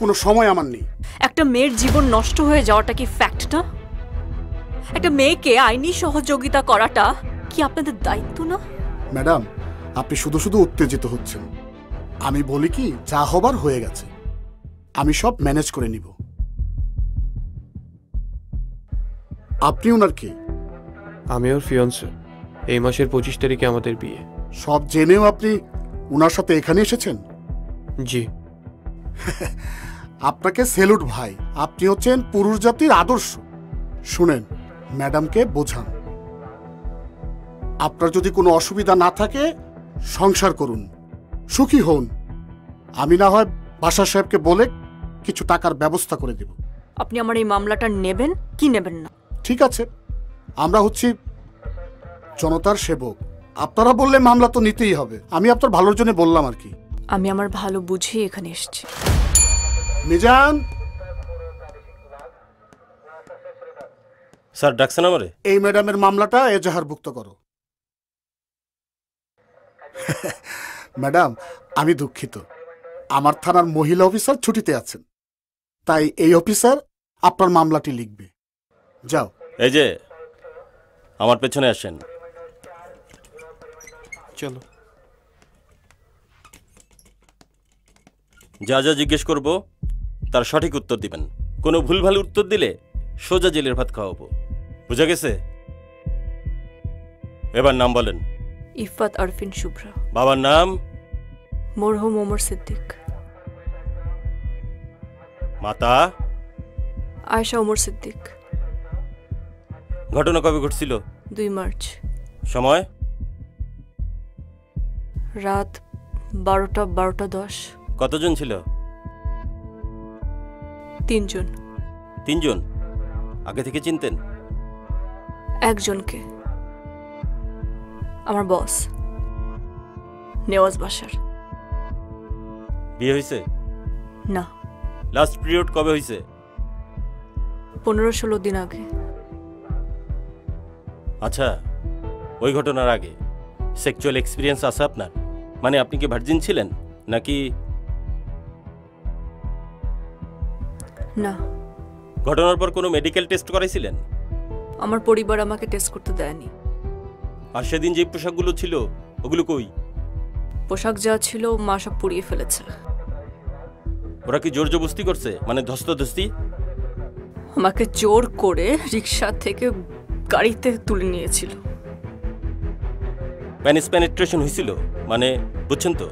কোনো সময় আমার নেই। একটা মেয়ের জীবন নষ্ট হয়ে যাওয়াটা কি ফ্যাক্ট না? একটা মেয়েকে আইনি সহযোগিতা করাটা কি আপনাদের দায়িত্ব না? ম্যাডাম, আপনি শুধু শুধু উত্তেজিত হচ্ছেন। আমি বলি কি, যা হবার হয়ে গেছে, আমি সব ম্যানেজ করে নিব। আপনি ওনার কি? আমি ওর ফিয়ন্সে। এই মাসের 25 তারিখে আমাদের বিয়ে। সব জেনেও আপনি ওনার সাথে এখানে এসেছেন? জি। আপনাকে সেলুট ভাই, আপনি হচ্ছেন পুরুষ জাতির আদর্শ। শুনেন, ম্যাডামকে বোঝান, আপনার যদি কোনো অসুবিধা না থাকে সংসার করুন, সুখী হন। আমি না হয় বাসার সাহেবকে বলে কিছু টাকার ব্যবস্থা করে দেব। আপনি আমার এই মামলাটা নেবেন কি নেবেন না? ঠিক আছে, আমরা হচ্ছি জনতার সেবক, আপনারা বললে মামলা তো নিতেই হবে। আমি আপনার ভালোর জন্য বললাম আর কি। আমি আমার ভালো বুঝেই এখানে এসেছি। মিজান, স্যার ডাকছেন আমারে? এই ম্যাডামের মামলাটা এজাহারভুক্ত করো। ম্যাডাম, আমি দুঃখিত, আমার থানার মহিলা অফিসার ছুটিতে আছেন, তাই এই অফিসার আপনার মামলাটি লিখবে। যাও। এই যে আমার পেছনে আসেন। চলো। যা যা জিজ্ঞেস করব তার সঠিক উত্তর দিবেন। কোনো ভুলভাল উত্তর দিলে সোজা জেলের ভাত খাওয়াবো। বুঝা গেছে? এবার নাম বলেন। ইফাত আরফিন শুভ্রা। বাবার নাম? মরহুম ওমর সিদ্দিক। মাতা? আয়েশা ওমর সিদ্দিক। ঘটনা কবে ঘটছিল? 2 মার্চ। সময়? রাত 12:10। কতজন ছিল? 3 জন। 3 জন? আগে থেকে চিনতেন? একজনকে, আমার বস নেওয়াজ বাশার। বিয়ে হয়েছে? না। লাস্ট পিরিয়ড কবে হয়েছে? 15-16 দিন আগে। আচ্ছা, ওই ঘটনার আগে সেক্সুয়াল এক্সপিরিয়েন্স আছে আপনার? মানে আপনি কি ভার্জিন ছিলেন নাকি? না। ঘটনার পর কোনো মেডিকেল টেস্ট করাইছিলেন? আমার পরিবার আমাকে টেস্ট করতে দেয়নি। আর সেদিন যে পোশাকগুলো ছিল ওগুলো কই? পোশাক যা ছিল মা সব পুড়িয়ে ফেলেছে। ওরা কি জোর জবরদস্তি করছে, মানে ধস্তাধস্তি? আমাকে জোর করে রিক্সা থেকে গাড়িতে তুলে নিয়েছিল। প্যানিস পেনিট্রেশন হয়েছিল, মানে বুঝছেন তো?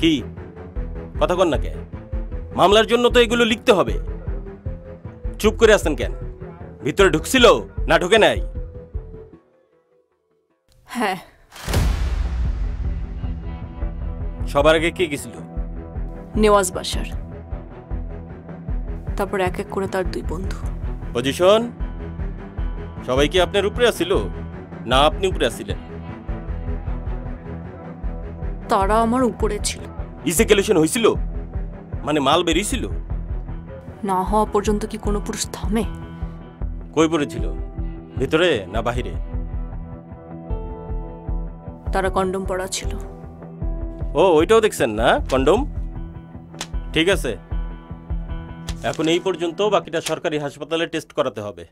কি কথা কন না কে? মামলার জন্য তো এগুলো লিখতে হবে। চুপ করে আসতেন কেন? ভিতরে ঢুকছিল না ঢুকে নাই? হ্যাঁ। সবার আগে কে গেছিল? নেওয়াজ বাশার, তারপর এক এক করে তার 2 বন্ধু। পজিশন? সবাই কি আপনার উপরে আসছিল না আপনি উপরে আসছিলেন? তারা আমার উপরে ছিল। ইসেকুলেশন হয়েছিল, মানে মাল বেরিয়েছিল? না হওয়া পর্যন্ত কি কোনো পুরুষ থামে? কই পড়েছিল, ভিতরে না বাহিরে? তারা কন্ডম পরা ছিল। ও, ওইটাও দেখছেন না কন্ডম? ঠিক আছে, এখন এই পর্যন্ত, বাকিটা সরকারি হাসপাতালে টেস্ট করাতে হবে।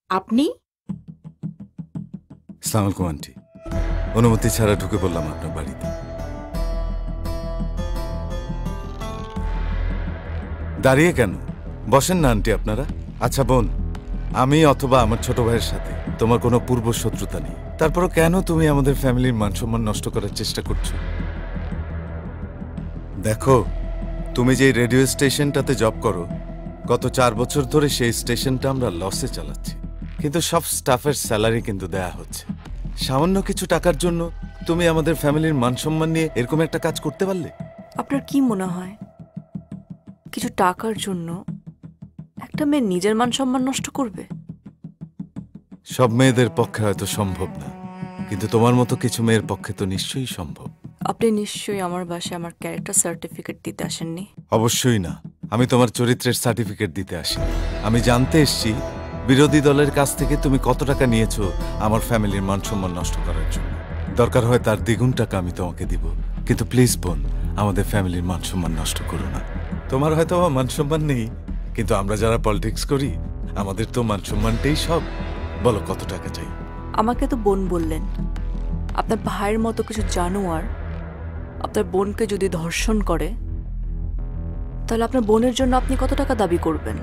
আপনি? আসসালামু আলাইকুম আন্টি, অনুমতি ছাড়া ঢুকে পড়লাম আপনার বাড়িতে। দাঁড়িয়ে কেন? বসেন না আন্টি আপনারা। আচ্ছা বোন, আমি অথবা আমার ছোট ভাইয়ের সাথে তোমার কোনো পূর্ব শত্রুতা নেই, তারপরও কেন তুমি আমাদের ফ্যামিলির মান সম্মান নষ্ট করার চেষ্টা করছো? দেখো, তুমি যে রেডিও স্টেশনটাতে জব করো, গত 4 বছর ধরে সেই স্টেশনটা আমরা লসে চালাচ্ছি, কিন্তু সব স্টাফের স্যালারি কিন্তু দেয়া হচ্ছে। সামান্য কিছু টাকার জন্য তুমি আমাদের ফ্যামিলির মান সম্মান নিয়ে এরকম একটা কাজ করতে পারলে? আপনার কি মনে হয় কিছু টাকার জন্য একটা মেয়ে নিজের মান সম্মান নষ্ট করবে? সব মেয়েদের পক্ষে হয়তো সম্ভব না, কিন্তু তোমার মতো কিছু মেয়ের পক্ষে তো নিশ্চয়ই সম্ভব। আপনি নিশ্চয়ই আমার বাসায় আমার ক্যারেক্টার সার্টিফিকেট দিতে আসেননি। অবশ্যই না, আমি তোমার চরিত্রের সার্টিফিকেট দিতে আসি। আমি জানতে এসেছি বিরোধী দলের কাছ থেকে তুমি কত টাকা নিয়েছো আমার ফ্যামিলির মান সম্মান নষ্ট করার জন্য। দরকার হয় তার দ্বিগুণ টাকা আমি তোমাকে দিব, কিন্তু প্লিজ বোন, আমাদের ফ্যামিলির মান সম্মান নষ্ট করো না। তোমার হয়তো আমার মান সম্মান নেই, কিন্তু আমরা যারা পলিটিক্স করি আমাদের তো মান সম্মানটাই সব। বলো কত টাকা চাই? আমাকে তো বোন বললেন, আপনার ভাইয়ের মতো কিছু জানোয়ার আপনার বোনকে যদি ধর্ষণ করে তাহলে আপনার বোনের জন্য আপনি কত টাকা দাবি করবেন?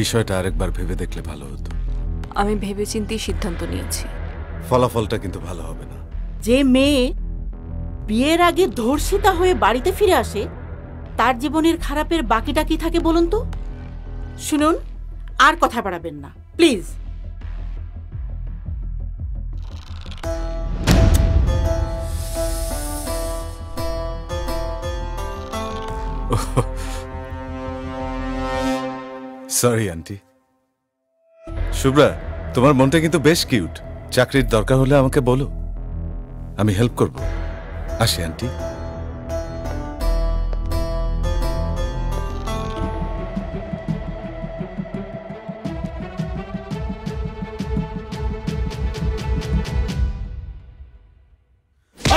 বিষয়টা আরেকবার ভেবে দেখলে ভালো হতো। আমি ভেবেচিন্তেই সিদ্ধান্ত নিয়েছি। ফলাফলটা কিন্তু ভালো হবে না। যে মেয়ে বিয়ের আগে ধর্ষিতা হয়ে বাড়িতে ফিরে আসে তার জীবনের খারাপের বাকিটা কি থাকে বলুন তো? শুনুন, আর কথা বাড়াবেন না প্লিজ। Sorry aunty. শুভ্রা, তোমার মনটা কিন্তু বেশ কিউট। চাকরির দরকার হলে আমাকে বলো, আমি হেল্প করব। আসি আন্টি।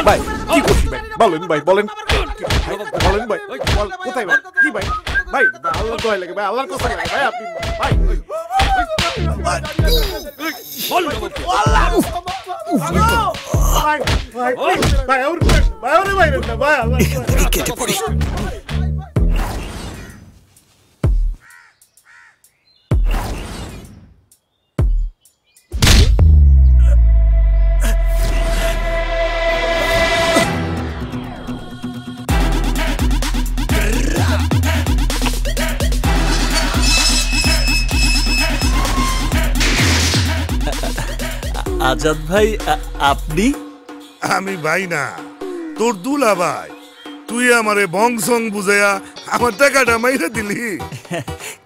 ভাই কি করছি ভাই? বলেন ভাই, বলেন বলেন ভাই, কোথায় ভাই? কি ভাই? ভাই আল্লাহ দোহাই লাগে ভাই, আল্লাহর কসম লাগে ভাই, আপনি ভাই কেটে পড়ি। আজাদ ভাই, আপনি? আমি ভাই না, তোর দুলা ভাই। তুই আমারে বংশং বুঝাইয়া আমার টাকাটা মাইরা দিলি।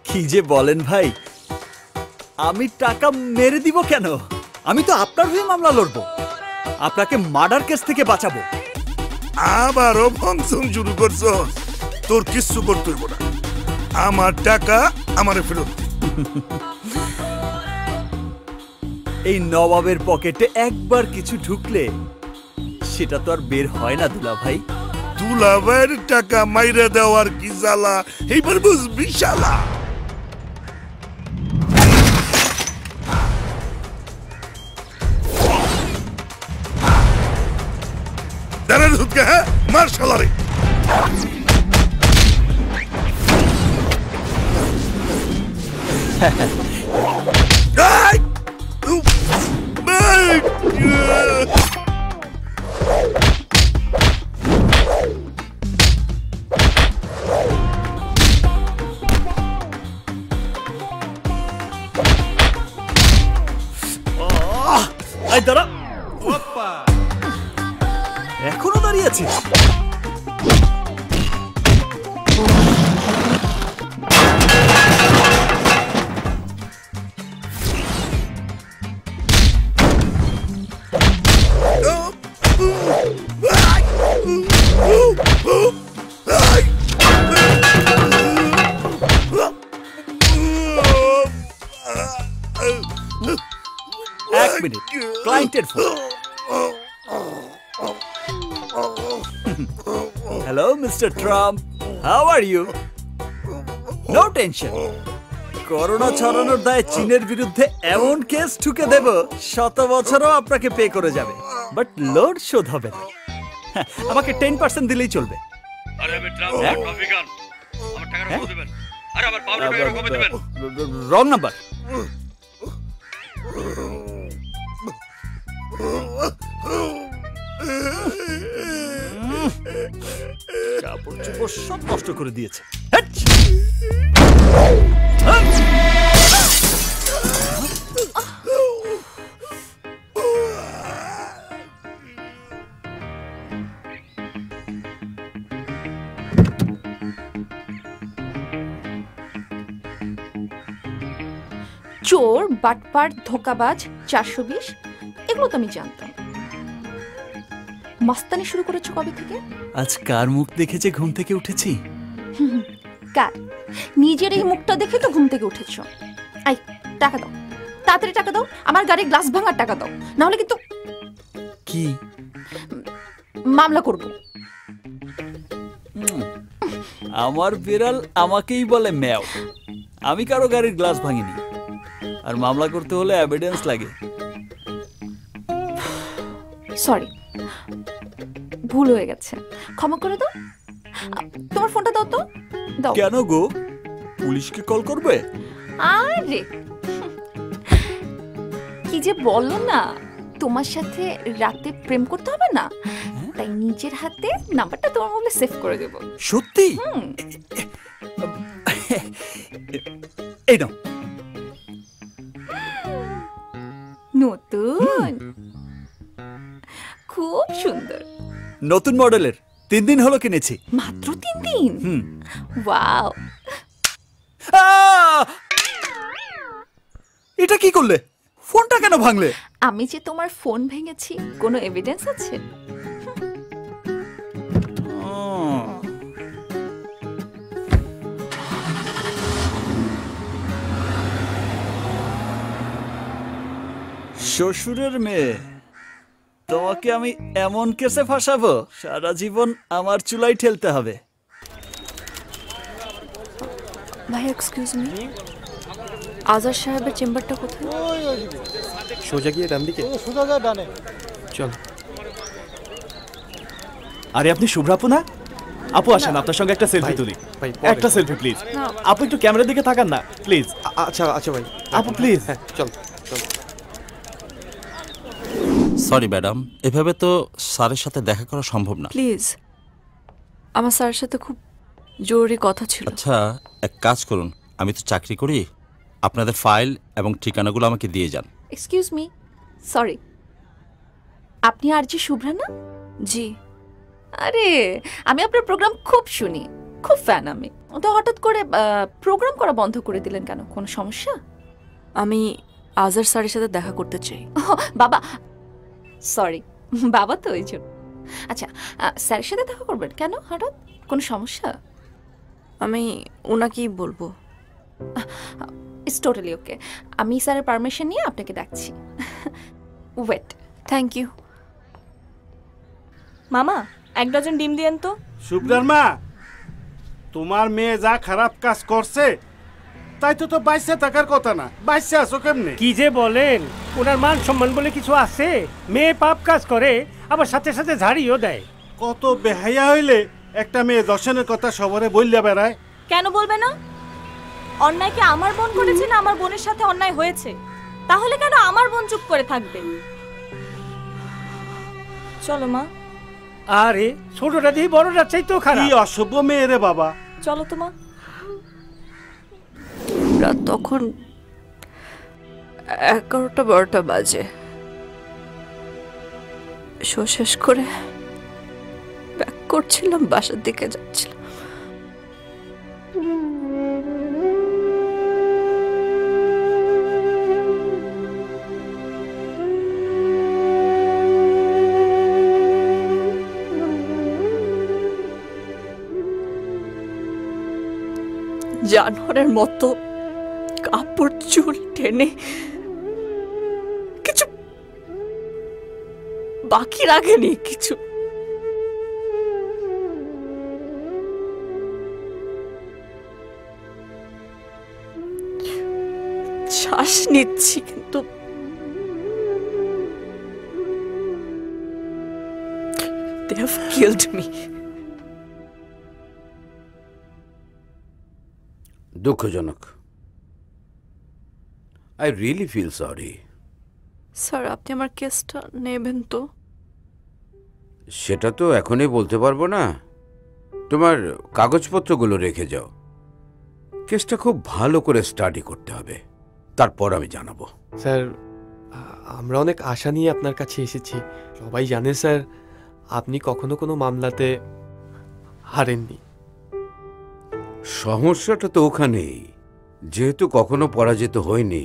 কি যে বলেন ভাই, আমি টাকা মেরে দিব কেন? আমি তো আপনার হয়ে মামলা লড়বো, আপনাকে মার্ডার কেস থেকে বাঁচাবো। আবারও বংশং শুরু করছো? তোর কিচ্ছু করতে হইব না, আমার টাকা আমারে ফেরত দে। এই নবাবের পকেটে একবার কিছু ঢুকলে সেটা তো আর বের হয় না দুলা ভাই। দুলা ভাইয়ের টাকা মাইরা দেওয়ার কি জ্বালা এইবার বুঝবি শালা। দাঁড়ান হুদকে, হ্যাঁ মার শালারে। দাঁড়া, এখনো দাঁড়িয়ে আছে? এক মিনিট, ক্লায়েন্টের ফোন। Hello mister Trump, how are you? No tension, corona ছড়ানোর দায়ে চীনের বিরুদ্ধে এমন কেস ঠুকে দেব 100 বছরও আপনাকে পে করে যাবে, বাট লোড শোধ হবে না। আমাকে 10% দিলেই চলবে। Wrong number. কাপড় চোপড় সব নষ্ট করে দিয়েছে। চোর, বাটপার, ধোকাবাজ, 420, এগুলো তো আমি জানতাম। মাস্তানি শুরু করেছো কবে থেকে? আজ কার মুখ দেখেছে ঘুম থেকে উঠেছি? কার? নিজের এই মুখটা দেখে তো ঘুম থেকে উঠেছো। আই, টাকা দাও, তাড়াতাড়ি টাকা দাও, আমার গাড়ির গ্লাস ভাঙার টাকা দাও, না হলে কিন্তু কি মামলা করব। আমার বিড়াল আমাকেই বলে ম্যাও। আমি কারো গাড়ির গ্লাস ভাঙিনি, আর মামলা করতে হলে এভিডেন্স লাগে। সরি, ভুল হয়ে গেছে, ক্ষমা করে দাও। তোমার ফোনটা দাও তো। দাও। কেন গো, পুলিশকে কল করবে? আরে কি যে বলো না, তোমার সাথে রাতে প্রেম করতে হবে না, তাই নিজের হাতে নাম্বারটা তোমার মোবাইলে সেভ করে দেব। সত্যি? এই নাও। নতুন, খুব সুন্দর। নতুন মডেলের, 3 দিন হলো কিনেছি। মাত্র 3 দিন? ওয়াও। এটা কি করলে? ফোনটা কেন ভাঙলে? আমি যে তোমার ফোন ভেঙেছি, কোনো এভিডেন্স আছে? শ্বশুরের মেয়ে, তোমাকে আমি এমন কেসে ফাঁসাবো, সারা জীবন আমার চুলাই ঠেলতে হবে। ভাই এক্সকিউজ মি, আজাদ সাহেবের চেম্বারটা কোথায়? সোজা গিয়ে ডান দিকে। সোজা যা ডানে। চল। আরে আপনি শুভ্রা আপু না? আপু আসেন, আপনার সঙ্গে একটা সেলফি তুলি। ভাই একটা সেলফি প্লিজ। আপু একটু ক্যামেরার দিকে তাকান না প্লিজ। আচ্ছা আচ্ছা ভাই, আপু প্লিজ। হ্যাঁ চল চল। সরি ম্যাডাম, এভাবে তো স্যারের সাথে দেখা করা সম্ভব না। প্লিজ, আমার স্যারের সাথে খুব জরুরি কথা ছিল। আচ্ছা, এক কাজ করুন, আমি তো চাকরি করি, আপনাদের ফাইল এবং ঠিকানাগুলো আমাকে দিয়ে যান। এক্সকিউজ মি, সরি, আপনি আর জি শুভ্রা না? জি। আরে আমি আপনার প্রোগ্রাম খুব শুনি, খুব ফ্যান আমি। তো হঠাৎ করে প্রোগ্রাম করা বন্ধ করে দিলেন কেন? কোনো সমস্যা? আমি আজাদ স্যারের সাথে দেখা করতে চাই। বাবা, সরি, বাবা তো ওই জন্য। আচ্ছা, স্যারের সাথে দেখা করবেন কেন হঠাৎ? কোনো সমস্যা? আমি ওনাকেই বলবো। It's totally okay. আমি স্যারের পারমিশন নিয়ে আপনাকে ডাকছি। ওয়েট। Thank you. মামা, 1 ডজন ডিম দিয়েন তো। শুভ্রার মা, তোমার মেয়ে যা খারাপ কাজ করছে তাই তো তো বাইসে থাকার কথা না। বাইসে আছো কেমনে? কি যে বলেন, ওনার মান সম্মান বলে কিছু আছে? মেয়ে পাপ কাজ করে, আবার সাথে সাথে ঝাড়িও দেয়। কত বেহাইয়া হইলে একটা মেয়ে দর্শনের কথা সবরে বললে বেড়ায়। কেন বলবে না? অন্যায় কি আমার বোন করেছে না আমার বোনের সাথে অন্যায় হয়েছে? তাহলে কেন আমার বোন চুপ করে থাকবে? চলো মা। আরে ছোটটা দিয়ে বড়টা চাইতেও খারাপ। কি অসভ্য মেয়ে রে বাবা। চলো তো মা। রাত তখন 11টা-12টা বাজে। শো শেষ করে ব্যাক করছিলাম, বাসার দিকে যাচ্ছিলাম। জানোয়ারের মতো কাপড় চুল টেনে কিছু বাকি রাখেনি, কিছু শ্বাস নিচ্ছি কিন্তু they have killed me. দুঃখজনক। I really feel sorry. Sir, আপনি আমার কেসটা নেবেন তো? সেটা তো এখনই বলতে পারবো না। তোমার কাগজপত্রগুলো রেখে যাও। কেসটা খুব ভালো করে স্টাডি করতে হবে, তারপর আমি জানাবো। স্যার, আমরা অনেক আশা নিয়ে আপনার কাছে এসেছি। সবাই জানে স্যার, আপনি কখনো কোনো মামলাতে হারেননি। সমস্যাটা তো ওখানেই, যেহেতু কখনো পরাজিত হয়নি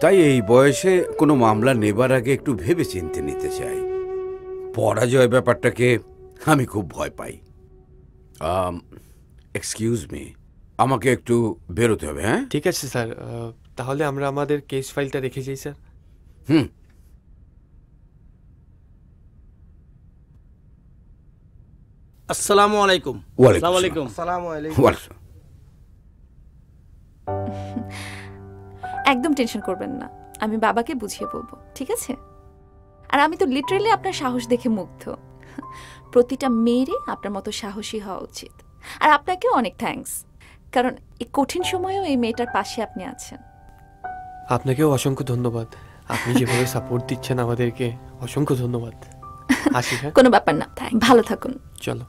তাই এই বয়সে কোনো মামলা নেবার আগে একটু ভেবে চিন্তে নিতে চাই। পরাজয় ব্যাপারটাকে আমি খুব ভয় পাই। এক্সকিউজ মি, আমাকে একটু বেরোতে হবে। হ্যাঁ ঠিক আছে স্যার, তাহলে আমরা আমাদের কেস ফাইলটা রেখে যাই স্যার। আসসালামু আলাইকুম। ওয়ালাইকুম আসসালামু আলাইকুম। একদম টেনশন করবেন না, আমি বাবাকে বুঝিয়ে বলবো, ঠিক আছে? আর আমি তো লিটারালি আপনার সাহস দেখে মুগ্ধ। প্রতিটা মেয়েরই আপনার মতো সাহসী হওয়া উচিত। আর আপনাকেও অনেক থ্যাঙ্কস, কারণ এই কঠিন সময়েও এই মেয়েটার পাশে আপনি আছেন। আপনাকেও অসংখ্য ধন্যবাদ, আপনি যেভাবে সাপোর্ট দিচ্ছেন আমাদেরকে, অসংখ্য ধন্যবাদ। আসি। হ্যাঁ, কোনো ব্যাপার না, ভালো থাকুন। চলো।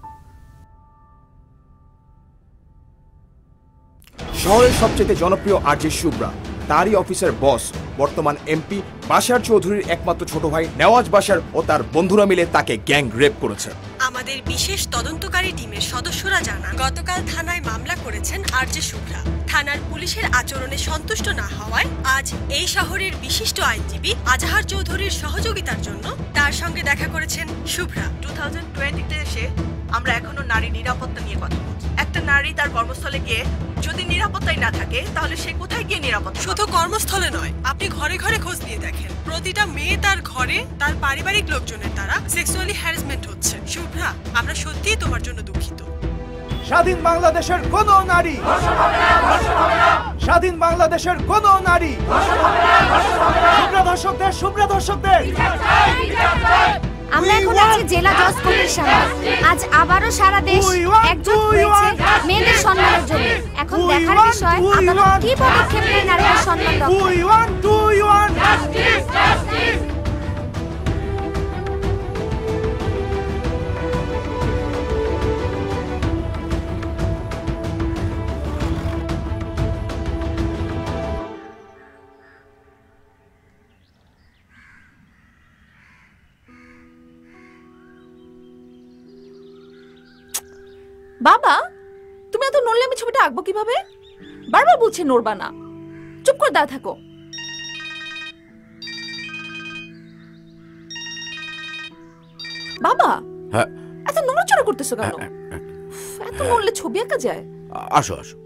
শহরের সবচেয়ে জনপ্রিয় আরজে শুভ্রা, তারই অফিসের বস, বর্তমান এমপি বাশার চৌধুরীর একমাত্র ছোট ভাই নেওয়াজ বাশার ও তার বন্ধুরা মিলে তাকে গ্যাং রেপ করেছে। আমাদের বিশেষ তদন্তকারী টিমের সদস্যরা জানান, গতকাল থানায় মামলা করেছেন আরজে শুভ্রা। থানার পুলিশের আচরণে সন্তুষ্ট না হওয়ায় আজ এই শহরের বিশিষ্ট আইনজীবী আজাহার চৌধুরীর সহযোগিতার জন্য তার সঙ্গে দেখা করেছেন শুভ্রা। 2020-তে এসে আমরা এখনো নারী নিরাপত্তা নিয়ে কথা বলছি। একটা নারী তার কর্মস্থলে গিয়ে যদি নিরাপত্তাই না থাকে, তাহলে সে কোথায় গিয়ে নিরাপত্তা? শুধু কর্মস্থলে নয়, আপনি ঘরে ঘরে খোঁজ নিয়ে দেখেন, প্রতিটা মেয়ে তার ঘরে তার পারিবারিক লোকজনের দ্বারা সেক্সুয়ালি হ্যারাসমেন্ট হচ্ছে। শুভ্রা, আমরা সত্যিই তোমার জন্য দুঃখিত। স্বাধীন বাংলাদেশের কোন নারী, স্বাধীন বাংলাদেশের কোন নারী, শুভ্রা ধর্ষকদের, শুভ্রা ধর্ষকদের। আমরা এখন আছি জেলা জজ কোর্টের সামনে। আজ আবারও সারা দেশ একজোট হয়েছে মেয়েদের সম্মানের জন্য। এখন দেখার বিষয় আদালত কি পদক্ষেপ নেয় নারীদের সম্মান রক্ষায়। বাবা, তুমি এত নড়লে আমি ছবিটা আঁকবো কিভাবে? বারবার বলছি নড়বা না, চুপ করে দাঁড়া থাকো। বাবা, এত নড়াচড়া করতেছো কেন? এত নড়লে ছবি আঁকা যায়? আসো আসো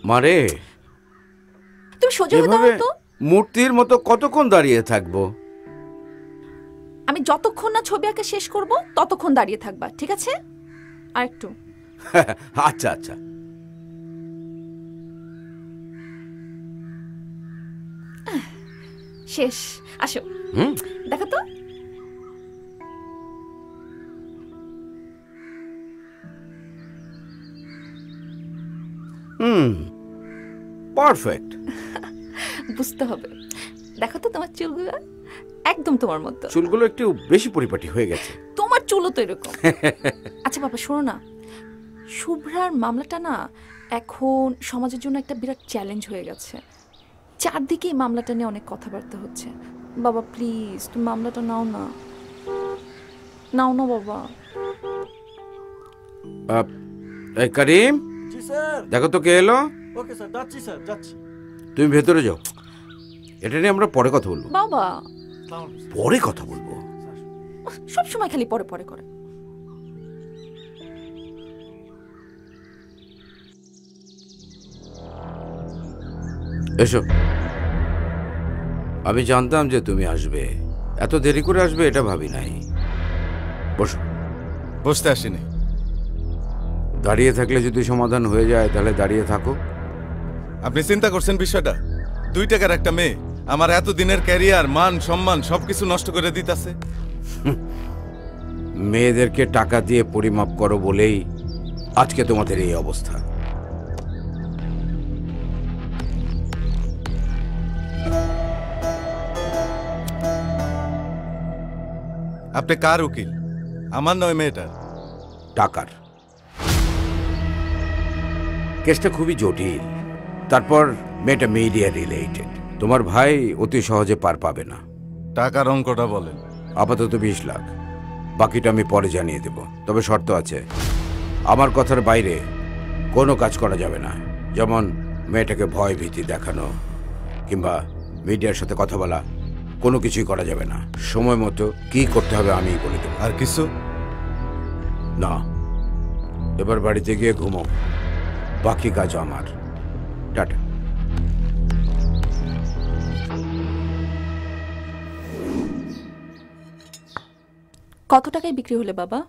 মারে, তুমি সোজা হয়ে দাঁড়াও তো। মূর্তির মতো কতক্ষণ দাঁড়িয়ে থাকবো? আমি যতক্ষণ না ছবি আঁকা শেষ করব ততক্ষণ দাঁড়িয়ে থাকবা, ঠিক আছে? আর একটু। আচ্ছা আচ্ছা। শেষ। আসো, দেখো তো। পারফেক্ট। বুঝতে হবে। দেখো তো তোমার চুলগুলো একদম তোমার মতো। চুলগুলো একটু বেশি পরিপাটি হয়ে গেছে। তোমার চুলও তো এরকম। আচ্ছা বাবা, শোনো না, শুভ্রার মামলাটা না এখন সমাজের জন্য একটা বিরাট চ্যালেঞ্জ হয়ে গেছে। চারদিকে এই মামলাটা নিয়ে অনেক কথাবার্তা হচ্ছে। বাবা প্লিজ, তুমি মামলাটা নাও না, নাও না বাবা। এই করিম, জি স্যার। দেখো তো কে এলো। ওকে স্যার, যাচ্ছি স্যার, যাচ্ছি। তুমি ভেতরে যাও, এটা নিয়ে আমরা পরে কথা বলবো। বাবা, পরে কথা বলবো। সব সময় খালি পরে পরে করে। এসো। আমি জানতাম যে তুমি আসবে, এত দেরি করে আসবে এটা ভাবি নাই। বসো। বসতে আসিনি। দাঁড়িয়ে থাকলে যদি সমাধান হয়ে যায় তাহলে দাঁড়িয়ে থাকো। আপনি চিন্তা করছেন বিষয়টা? 2 টাকার একটা মেয়ে আমার এত দিনের ক্যারিয়ার, মান সম্মান সবকিছু নষ্ট করে দিতেছে। মেয়েদেরকে টাকা দিয়ে পরিমাপ করো বলেই আজকে তোমাদের এই অবস্থা। আপনি কার উকিল? আমার নয় মেয়েটার। টাকার। কেসটা খুবই জটিল, তারপর মেয়েটা মিডিয়া রিলেটেড। তোমার ভাই অতি সহজে পার পাবে না। টাকার অঙ্কটা বলেন। আপাতত 20 লাখ, বাকিটা আমি পরে জানিয়ে দেব। তবে শর্ত আছে, আমার কথার বাইরে কোনো কাজ করা যাবে না। যেমন মেয়েটাকে ভয় ভীতি দেখানো, কিংবা মিডিয়ার সাথে কথা বলা কোনো কিছুই করা যাবে না। সময় মতো কি করতে হবে আমিই বলে দেব। আর কিছু না, এবার বাড়িতে গিয়ে ঘুমো, বাকি কাজ আমার। টাটা। কত টাকায় বিক্রি হলে বাবা?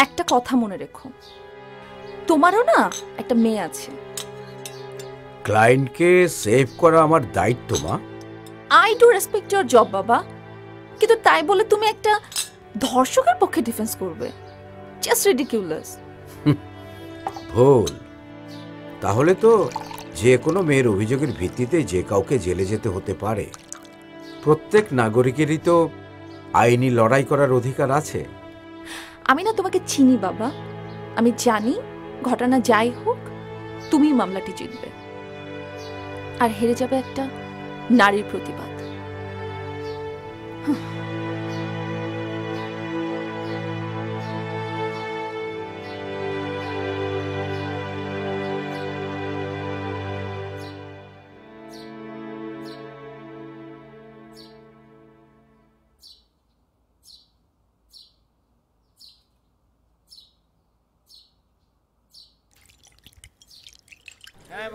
একটা কথা মনে রেখো, তোমারও না একটা মেয়ে আছে। ক্লায়েন্টকে সেভ করা আমার দায়িত্ব মা। I do respect your job বাবা, কিন্তু তাই বলে তুমি একটা ধর্ষকের পক্ষে ডিফেন্স করবে? Just ridiculous. ভুল। তাহলে তো যে কোনো মেয়ের অভিযোগের ভিত্তিতে যে কাউকে জেলে যেতে হতে পারে। প্রত্যেক নাগরিকেরই তো আইনি লড়াই করার অধিকার আছে। আমি না তোমাকে চিনি বাবা, আমি জানি ঘটনা যাই হোক তুমি মামলাটি জিতবে, আর হেরে যাবে একটা নারীর প্রতিবাদ।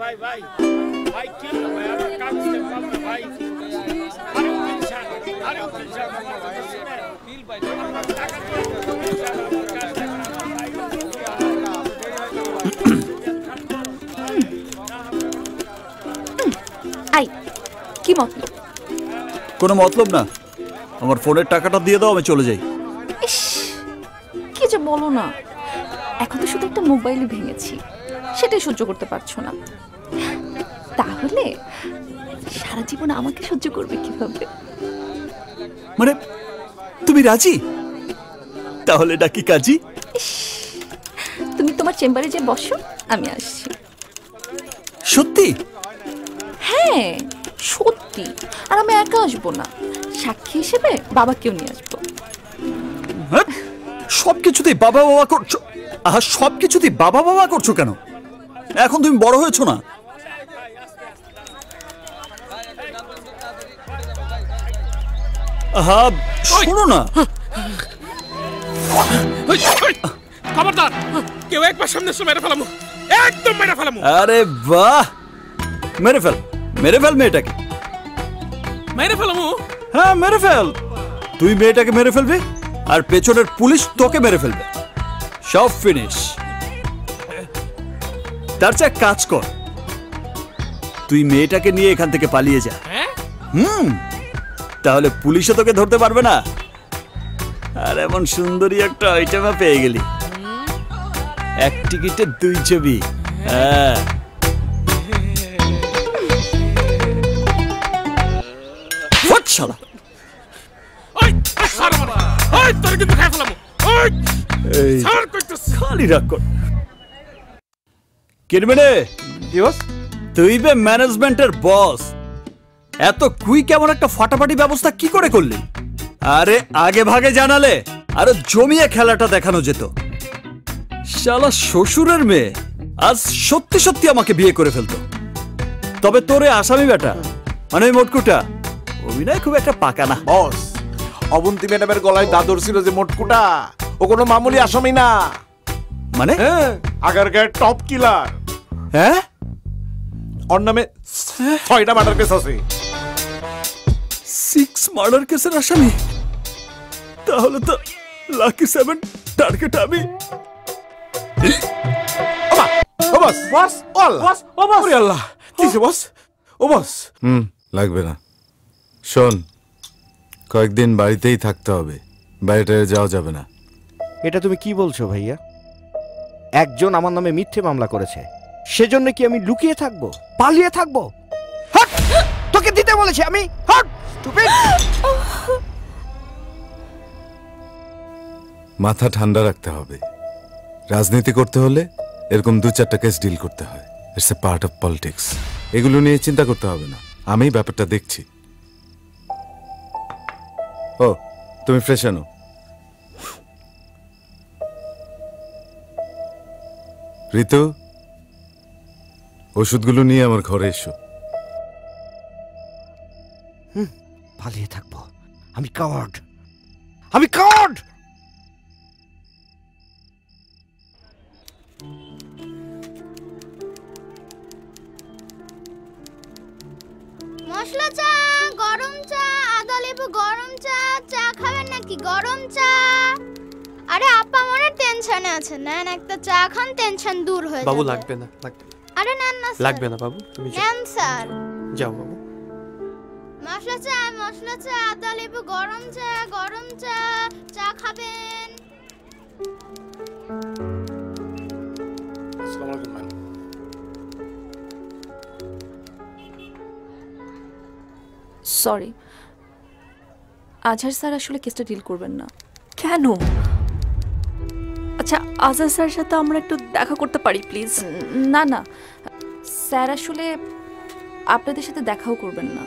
ভাই ভাই ভাই কি ভাই আমার কাজ করতে পারবে ভাই আরে উকিল ফিল ভাই আই কি মতলব? কোনো মতলব না, আমার ফোনের টাকাটা দিয়ে দাও, আমি চলে যাই। কি যে বলো না, এখন তো শুধু একটা মোবাইলই ভেঙেছি, সেটাই সহ্য করতে পারছো না, তাহলে সারা জীবন আমাকে সহ্য করবে কিভাবে? মানে তুমি রাজি? তাহলে ডাকি কাজী। তুমি তোমার চেম্বারে যে বসো, আমি আসছি। সত্যি? হ্যাঁ সত্যি, আর আমি একা আসবো না, সাক্ষী হিসেবে বাবাকেও নিয়ে আসবো। সবকিছুতেই বাবা বাবা করছো। আহা, সবকিছুতেই বাবা বাবা করছো কেন? এখন তুমি বড় হয়েছো না? আহা শোনো না, খবরদার কেউ একবার সামনে এসে মেরে ফেলামু, একদম মেরে ফেলামু। আরে বাহ, মেরে ফেল, মেরে ফেল মেয়েটাকে। মেরে ফেলামু? হ্যাঁ মেরে ফেল। তুই মেয়েটাকে মেরে ফেলবি আর পেছনের পুলিশ তোকে মেরে ফেলবে, সব ফিনিশ। তার চেয়ে কাজ কর, তুই মেয়েটাকে নিয়ে এখান থেকে পালিয়ে যা। তাহলে পুলিশও তোকে ধরতে পারবে না, আর এমন সুন্দরী একটা আইটেমা পেয়ে গেলি, এক টিকিটে 2 ছবি। হ্যাঁ শালা, খালি রাগ কর। তুই বে ম্যানেজমেন্টের বস, এত কুইক কেমন একটা ফাটাফাটি ব্যবস্থা কি করে করলি? আরে আগে ভাগে জানালে আরো জমিয়ে খেলাটা দেখানো যেত। শালা শ্বশুরের মেয়ে আজ সত্যি সত্যি আমাকে বিয়ে করে ফেলতো। তবে তোরে আসামি বেটা, মানে ওই মোটকুটা, অভিনয় খুব একটা পাকা না। বস, অবন্তী ম্যাডামের গলায় দাদর ছিল যে মোটকুটা, ও কোনো মামুলি আসামি না। মানে আগারগাঁয়ের টপ কিলার। হ্যাঁ, ওর নামে 6টা মার্ডার কেস আছে। 6 মার্ডার কেসের আসামি? তাহলে তো লাকি 7 টার্গেট আমি। ও বস, বস, বস, ও বস, ওরে আল্লাহ, কিছে বস? ও বস। লাগবে না। শোন, কয়েকদিন বাড়িতেই থাকতে হবে, বাইরে যাওয়া যাবে না। এটা তুমি কি বলছো ভাইয়া? একজন আমার নামে মিথ্যে মামলা করেছে, সেজন্য কি আমি লুকিয়ে থাকবো, পালিয়ে থাকবো? হট! তোকে দিতে বলেছি আমি। হট! স্টুপিড! মাথা ঠান্ডা রাখতে হবে। রাজনীতি করতে হলে এরকম 2-4টা কেস ডিল করতে হয়। It's a part of politics. এগুলো নিয়ে চিন্তা করতে হবে না, আমি ব্যাপারটা দেখছি। ও, তুমি ফ্রেশ আনো। ঋতু, ওষুধগুলো নিয়ে আমার ঘরে এসো। পালিয়ে থাকবো? আমি কাওয়ার্ড, আমি কাওয়ার্ড। মশলা চা, গরম চা, আদা লেবু গরম চা। চা খাবেন নাকি? গরম চা। আরে আপা মনে টেনশনে আছেন, নেন একটা চা খান, টেনশন দূর হয়ে যাবে। বাবু লাগবে না, লাগবে না। আরে নেন না স্যার। লাগবে না বাবু, তুমি যাও। নেন স্যার। যাও বাবু। মশলা চা, আদা লেবু গরম চা, গরম চা। চা খাবেন? আসসালামু আলাইকুম ম্যাম। সরি, আজহার স্যার আসলে কেসটা ডিল করবেন না। কেন? আচ্ছা, আজহার স্যারের সাথে আমরা একটু দেখা করতে পারি প্লিজ? না না, স্যার আসলে আপনাদের সাথে দেখাও করবেন না।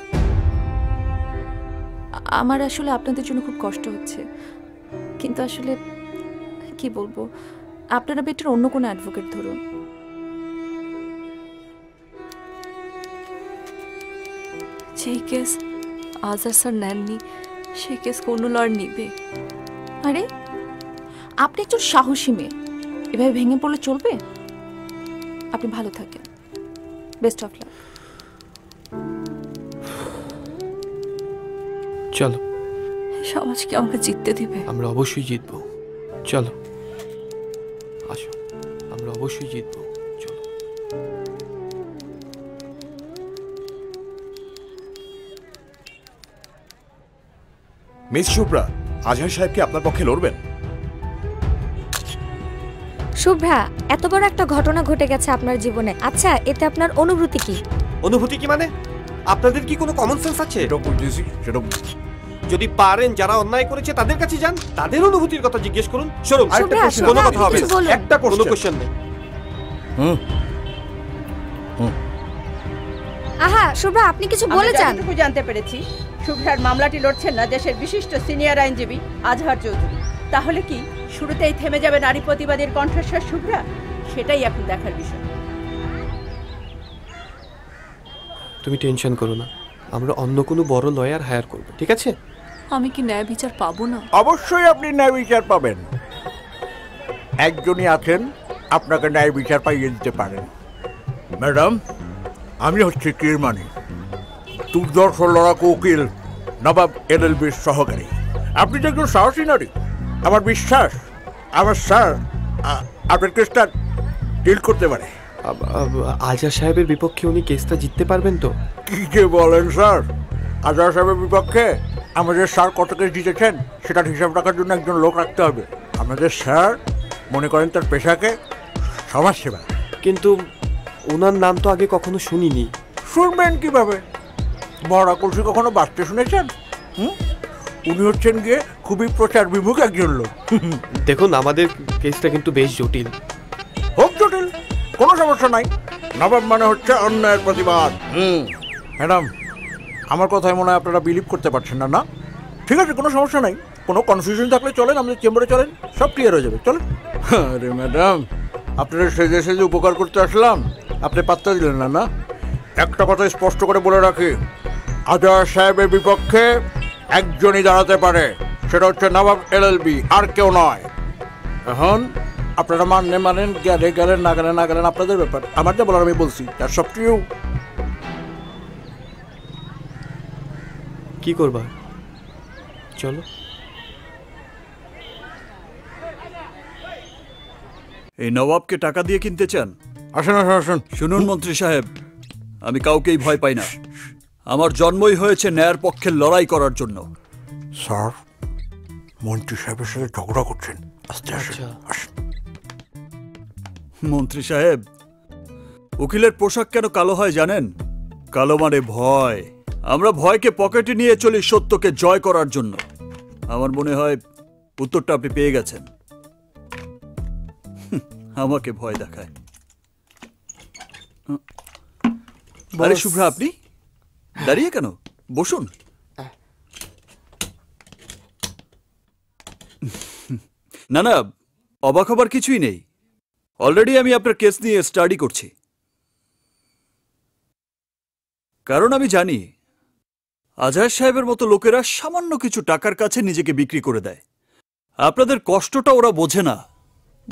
আমার আসলে আপনাদের জন্য খুব কষ্ট হচ্ছে, কিন্তু আসলে কি বলবো, আপনারা বেটার অন্য কোনো অ্যাডভোকেট ধরুন। যেই কেস আজহার স্যার নেননি, সেই কেস কোনো লয়ার নিবে? আরে আপনি একজন সাহসী মেয়ে, এভাবে ভেঙে পড়লে চলবে? আপনি ভালো থাকেন, বেস্ট অফ লাক। চলো, সমাজ কি আমাকে জিততে দিবে? আমরা অবশ্যই জিতবো। চলো আসো, আমরা অবশ্যই জিতবো। চলো। মিস শুভ্রা, আজহার সাহেবকে আপনার পক্ষে লড়বেন? শুভ্রা, এত বড় একটা ঘটনা ঘটে গেছে আপনার জীবনে, আচ্ছা এতে আপনার অনুভূতি কি? অনুভূতি কি মানে? আপনাদের কি কোনো কমন সেন্স আছে? যদি পারেন যারা অন্যায় করেছে তাদের কাছে যান, তাদের অনুভূতির কথা জিজ্ঞেস করুন। শুনুন, কোনো কথা হবে না, একটা কোনো কোশ্চেন নেই। আহা শুভ্রা, আপনি কিছু বলে যান। আমি জানতে পেরেছি শুভ্রার মামলাটি লড়ছেন না দেশের বিশিষ্ট সিনিয়র আইনজীবী আজহার চৌধুরী। তাহলে কি শুরুতেই থেমে যাবে নারী প্রতিবাদের কণ্ঠস্বর শুভ্রা? সেটাই এখন দেখার বিষয়। তুমি টেনশন করো না, আমরা অন্য কোনো বড় লয়ার হায়ার করব, ঠিক আছে? আমি কি ন্যায় বিচার পাবো না? অবশ্যই আপনি ন্যায় বিচার পাবেন। একজনই আছেন আপনাকে ন্যায় বিচার পাইয়ে দিতে পারেন। ম্যাডাম, আমি হচ্ছে কিরমানি, দুর্দর্শ লড়াকু উকিল নবাব এলএলবির সহকারী। আপনি তো একজন সাহসী নারী, আমার বিশ্বাস আমার স্যার আপনার কেসটা ডিল করতে পারে। আজহার সাহেবের বিপক্ষে উনি কেসটা জিততে পারবেন তো? কি যে বলেন স্যার, আজহার সাহেবের বিপক্ষে আমাদের স্যার কত কেস জিতেছেন সেটার হিসাব রাখার জন্য একজন লোক রাখতে হবে। আমাদের স্যার মনে করেন তার পেশাকে সমাজসেবা। কিন্তু ওনার নাম তো আগে কখনো শুনিনি। শুনবেন কিভাবে? মরা কলসি কখনো বাঁচতে শুনেছেন? উনি হচ্ছেন গিয়ে খুবই প্রচার বিমুখ একজন লোক। দেখুন, আমাদের কেসটা কিন্তু বেশ জটিল। হোক জটিল, কোনো সমস্যা নাই। নবাব মানে হচ্ছে অন্যায়ের প্রতিবাদ। ম্যাডাম, আমার কথায় মনে হয় আপনারা বিলিভ করতে পারছেন না। না ঠিক আছে, কোনো সমস্যা নাই। কোনো কনফিউশন থাকলে চলেন, আমাদের চেম্বারে চলেন, সব ক্লিয়ার হয়ে যাবে। চলেন। আরে ম্যাডাম, আপনারা সেজে সেজে উপকার করতে আসলাম, আপনি পাত্তা দিলেন না। না, একটা কথা স্পষ্ট করে বলে রাখি, আজহার সাহেবের বিপক্ষে একজনই দাঁড়াতে পারে, সেটা হচ্ছে নবাব এলএলবি, আর কেউ নয়। এখন আপনারা মানেন, গেলেন না গেলেন আপনাদের ব্যাপার। আমার যা বলার আমি বলছি, তার সব ট্রু। কি করবা? চলো। এই নবাবকে টাকা দিয়ে কিনতে চান? আসেন আসেন আসেন। শুনুন মন্ত্রী সাহেব, আমি কাউকেই ভয় পাই না। আমার জন্মই হয়েছে ন্যায়ের পক্ষে লড়াই করার জন্য। স্যার, মন্ত্রী সাহেবের সাথে ঝগড়া করছেন, আস্তে আসেন। মন্ত্রী সাহেব, উকিলের পোশাক কেন কালো হয় জানেন? কালো মানে ভয়। আমরা ভয়কে পকেটে নিয়ে চলি সত্যকে জয় করার জন্য। আমার মনে হয় উত্তরটা আপনি পেয়ে গেছেন। আমাকে ভয় দেখায়। আরে শুভ্রা, আপনি দাঁড়িয়ে কেন? বসুন। না না, অবাক হবার কিছুই নেই। অলরেডি আমি আপনার কেস নিয়ে স্টাডি করছি। কারণ আমি জানি আজহার সাহেবের মতো লোকেরা সামান্য কিছু টাকার কাছে নিজেকে বিক্রি করে দেয়। আপনাদের কষ্টটা ওরা বোঝে না।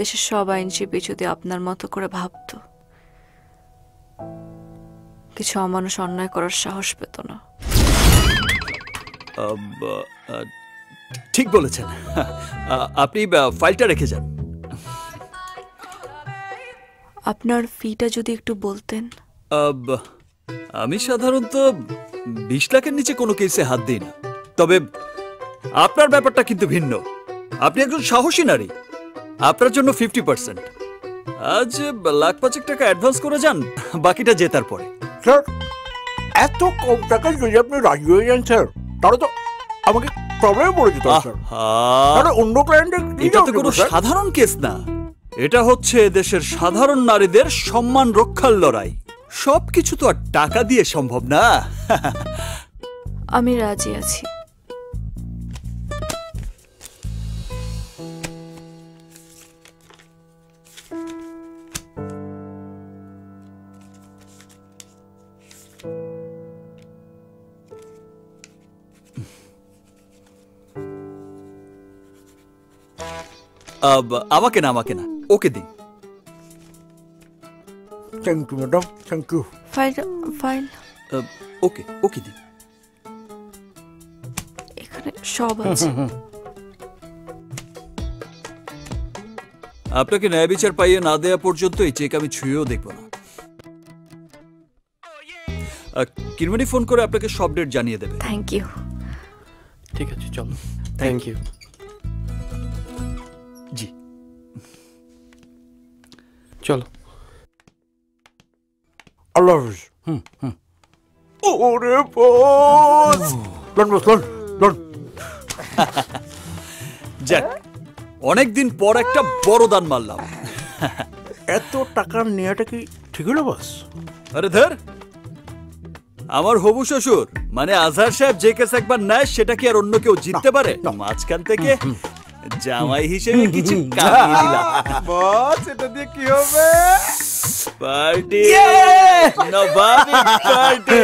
দেশের সব আইনজীবী যদি আপনার মতো করে ভাবত, কিছু অমানুষ অন্যায় করার সাহস পেত না। ঠিক বলেছেন। আপনি ফাইলটা রেখে যান। আপনার ফিটা যদি একটু বলতেন। আমি সাধারণত 20 লাখের নিচে কোনো কেসে হাত দিই না, তবে আপনার ব্যাপারটা কিন্তু ভিন্ন। আপনি একজন সাহসী নারী, আপনার জন্য 50%। আজ $1,05,000 টাকা অ্যাডভান্স করে যান, বাকিটা জেতার পরে। স্যার, এত কম টাকায় যদি আপনি রাজি হয়ে যান স্যার, তাহলে তো আমাকে প্রবলেমে পড়ে যেত স্যার। তাহলে অন্য ক্লায়েন্টের এটা তো কোনো সাধারণ কেস না, এটা হচ্ছে দেশের সাধারণ নারীদের সম্মান রক্ষার লড়াই। সবকিছু তো আর টাকা দিয়ে সম্ভব না। আমি রাজি আছি। আমাকে না, আমাকে না, ওকে দিন। Thank you madam, thank you. File ওকে, ওকে দিন। এখানে সব আছে। আপনাকে ন্যায় বিচার পাইয়ে না দেয়া পর্যন্ত এই চেক আমি ছুঁয়েও দেখব না। কিরমানি ফোন করে আপনাকে সব ডেট জানিয়ে দেবে। Thank you. ঠিক আছে, চলো। Thank you. জি, চলো। আল্লাহ হাফেজ। ওরে বস, লন বস, লন লন। যাক, অনেকদিন পর একটা বড় দান মারলাম। এত টাকা নেওয়াটা কি ঠিক হলো বস? আরে ধর, আমার হবু শ্বশুর মানে আজহার সাহেব যে কেস একবার নেয় সেটা কি আর অন্য কেউ জিততে পারে? মাঝখান থেকে জামাই হিসেবে কিছু কামিয়ে দিলাম। বস, এটা দিয়ে কি হবে? পার্টি, নবাবী পার্টি।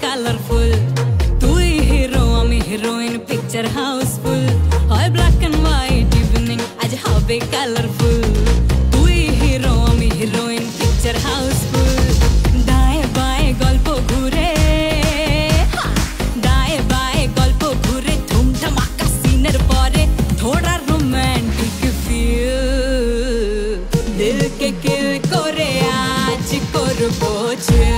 কালারফুল, তুই হিরো আমি হিরোইন, পিকচার হাউসফুল। হয় ব্ল্যাক এন্ড হোয়াইট ইভিনিং, আজ হবে কালারফুল। তুই হিরো আমি হিরোইন, পিকচার হাউসফুল। দায়ে বায়ে গল্প ঘুরে, দায়ে বায়ে গল্প ঘুরে, ধুমধামাকা সিনের পরে থোড়া রোমান্টিক ফিল। দিলকে কিল করে আজ করবো চিল।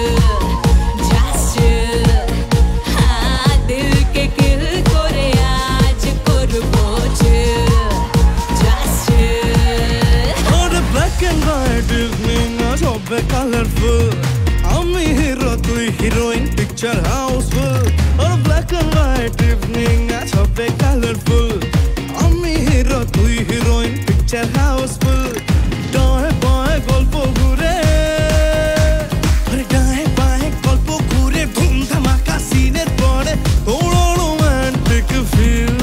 Colorful, আমি হিরো তুই হিরোইন, পিকচার হাউসফুল। আর ব্ল্যাক এন্ড হোয়াইট ইভিনিং আজ হবে কালারফুল। আমি হিরো তুই হিরোইন, পিকচার হাউসফুল। ডায়ে বায়ে গল্প ঘুরে, ডায়ে বায়ে গল্প ঘুরে, ধুমধামাকা সিনের পরে তোড়ো রোমান্টিক ফিল।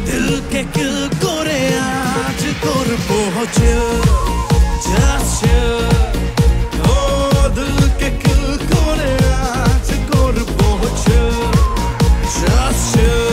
দিলকে কিল করে আজ করবো চিল। Just chill. Oh, दिल के किल करे आज करबो chill. Just chill.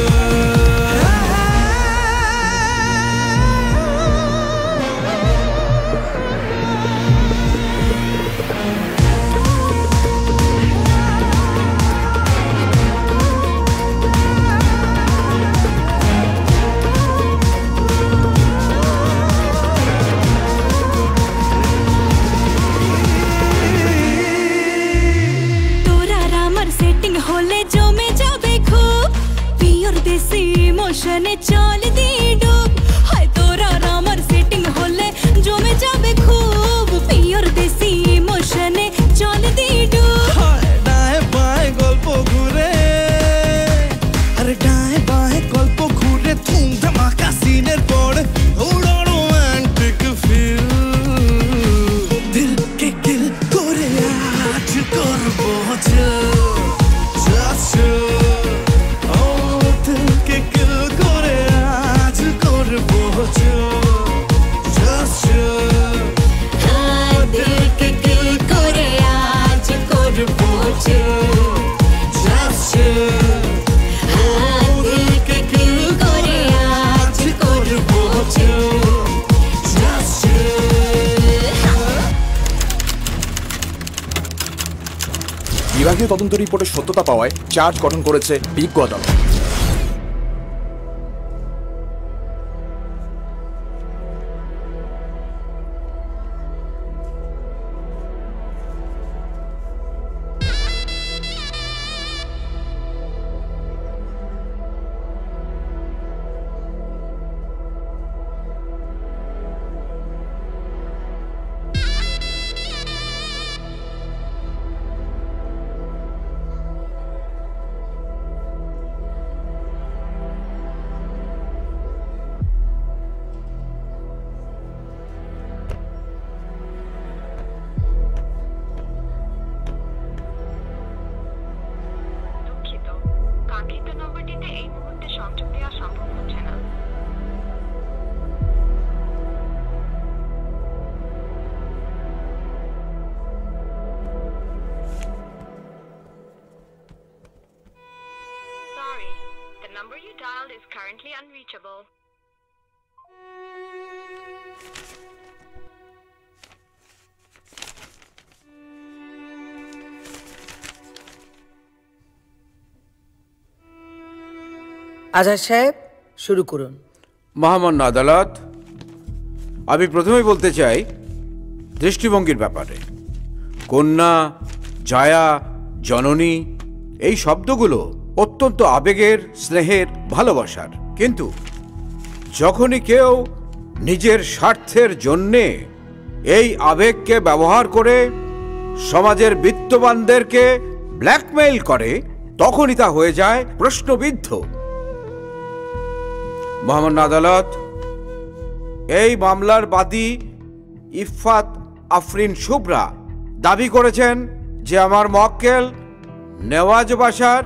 বিভাগীয় তদন্ত রিপোর্টের সত্যতা পাওয়ায় চার্জ গঠন করেছে বিজ্ঞ আদালত। আজহার সাহেব, শুরু করুন। মহামান্য আদালত, আমি প্রথমেই বলতে চাই দৃষ্টিভঙ্গির ব্যাপারে। কন্যা, জায়া, জননী এই শব্দগুলো অত্যন্ত আবেগের, স্নেহের, ভালোবাসার। কিন্তু যখনই কেউ নিজের স্বার্থের জন্যে এই আবেগকে ব্যবহার করে সমাজের বিত্তবানদেরকে ব্ল্যাকমেইল করে, তখনই তা হয়ে যায় প্রশ্নবিদ্ধ। মহামান্য আদালত, এই মামলার বাদী ইফফাত আফরিন শুভ্রা দাবি করেছেন যে আমার মক্কেল নেওয়াজ বাশার,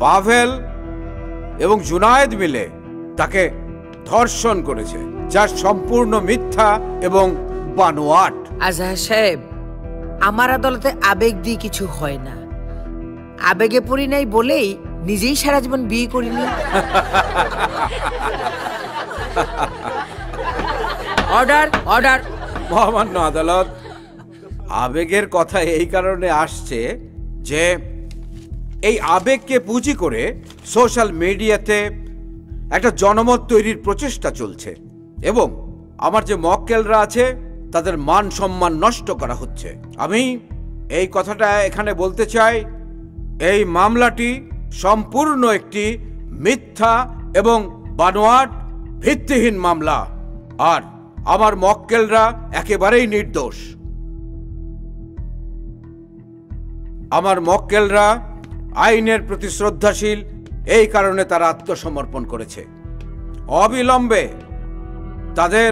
পাভেল এবং জুনায়েদ মিলে তাকে ধর্ষণ করেছে, যা সম্পূর্ণ মিথ্যা এবং বানোয়াট। আজহার সাহেব, আমার আদালতে আবেগ দিয়ে কিছু হয় না। আবেগে পড়ি নাই বলেই নিজেই সারা জীবন বিয়ে করিনি। Order, order. মহামান্য আদালত, আবেগের কথা এই কারণে আসছে যে এই আবেগকে পুঁজি করে সোশ্যাল মিডিয়াতে একটা জনমত তৈরির প্রচেষ্টা চলছে এবং আমার যে মক্কেলরা আছে তাদের মান সম্মান নষ্ট করা হচ্ছে। আমি এই কথাটা এখানে বলতে চাই, এই মামলাটি সম্পূর্ণ একটি মিথ্যা এবং বানোয়াট, ভিত্তিহীন মামলা, আর আমার মক্কেলরা একেবারেই নির্দোষ। আমার মক্কেলরা আইনের প্রতি শ্রদ্ধাশীল, এই কারণে তারা আত্মসমর্পণ করেছে। অবিলম্বে তাদের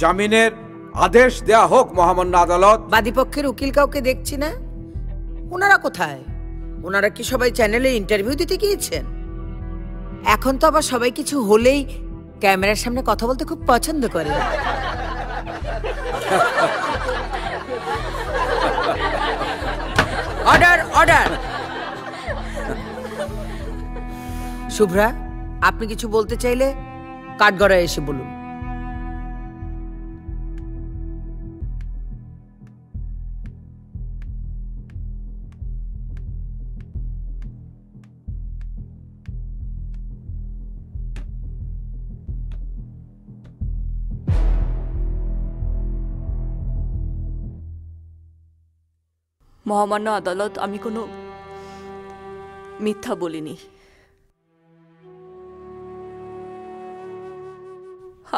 জামিনের আদেশ দেয়া হোক মহামান্য আদালত। বাদীপক্ষের উকিল কাউকে দেখছি না। ওনারা কোথায়? ওনারা কি সবাই চ্যানেলে ইন্টারভিউ দিতে গিয়েছেন? এখন তো আবার সবাই কিছু হলেই ক্যামেরার সামনে কথা বলতে খুব পছন্দ করে। Order, order. শুভ্রা, আপনি কিছু বলতে চাইলে কাঠগড়ায় এসে বলুন। মহামান্য আদালত, আমি কোনো মিথ্যা বলিনি।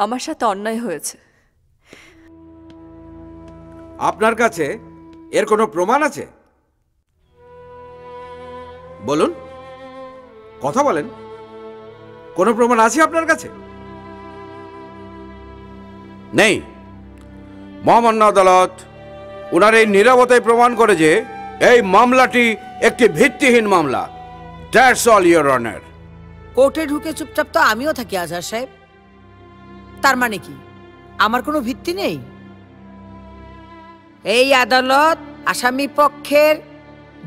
আমার সাথে অন্যায় হয়েছে। আপনার কাছে এর কোনো প্রমাণ আছে? বলুন, কথা বলেন। কোনো প্রমাণ আছে আপনার কাছে? নেই। মহামান্য আদালত, ওনার এই নীরবতায় প্রমাণ করে যে এই মামলাটি একটি ভিত্তিহীন মামলা। That's all your honour. কোর্টে ঢুকে চুপচাপ তো আমিও থাকি আজহার সাহেব। তার মানে কি আমার কোনো ভিত্তি নেই? এই আদালত আসামি পক্ষের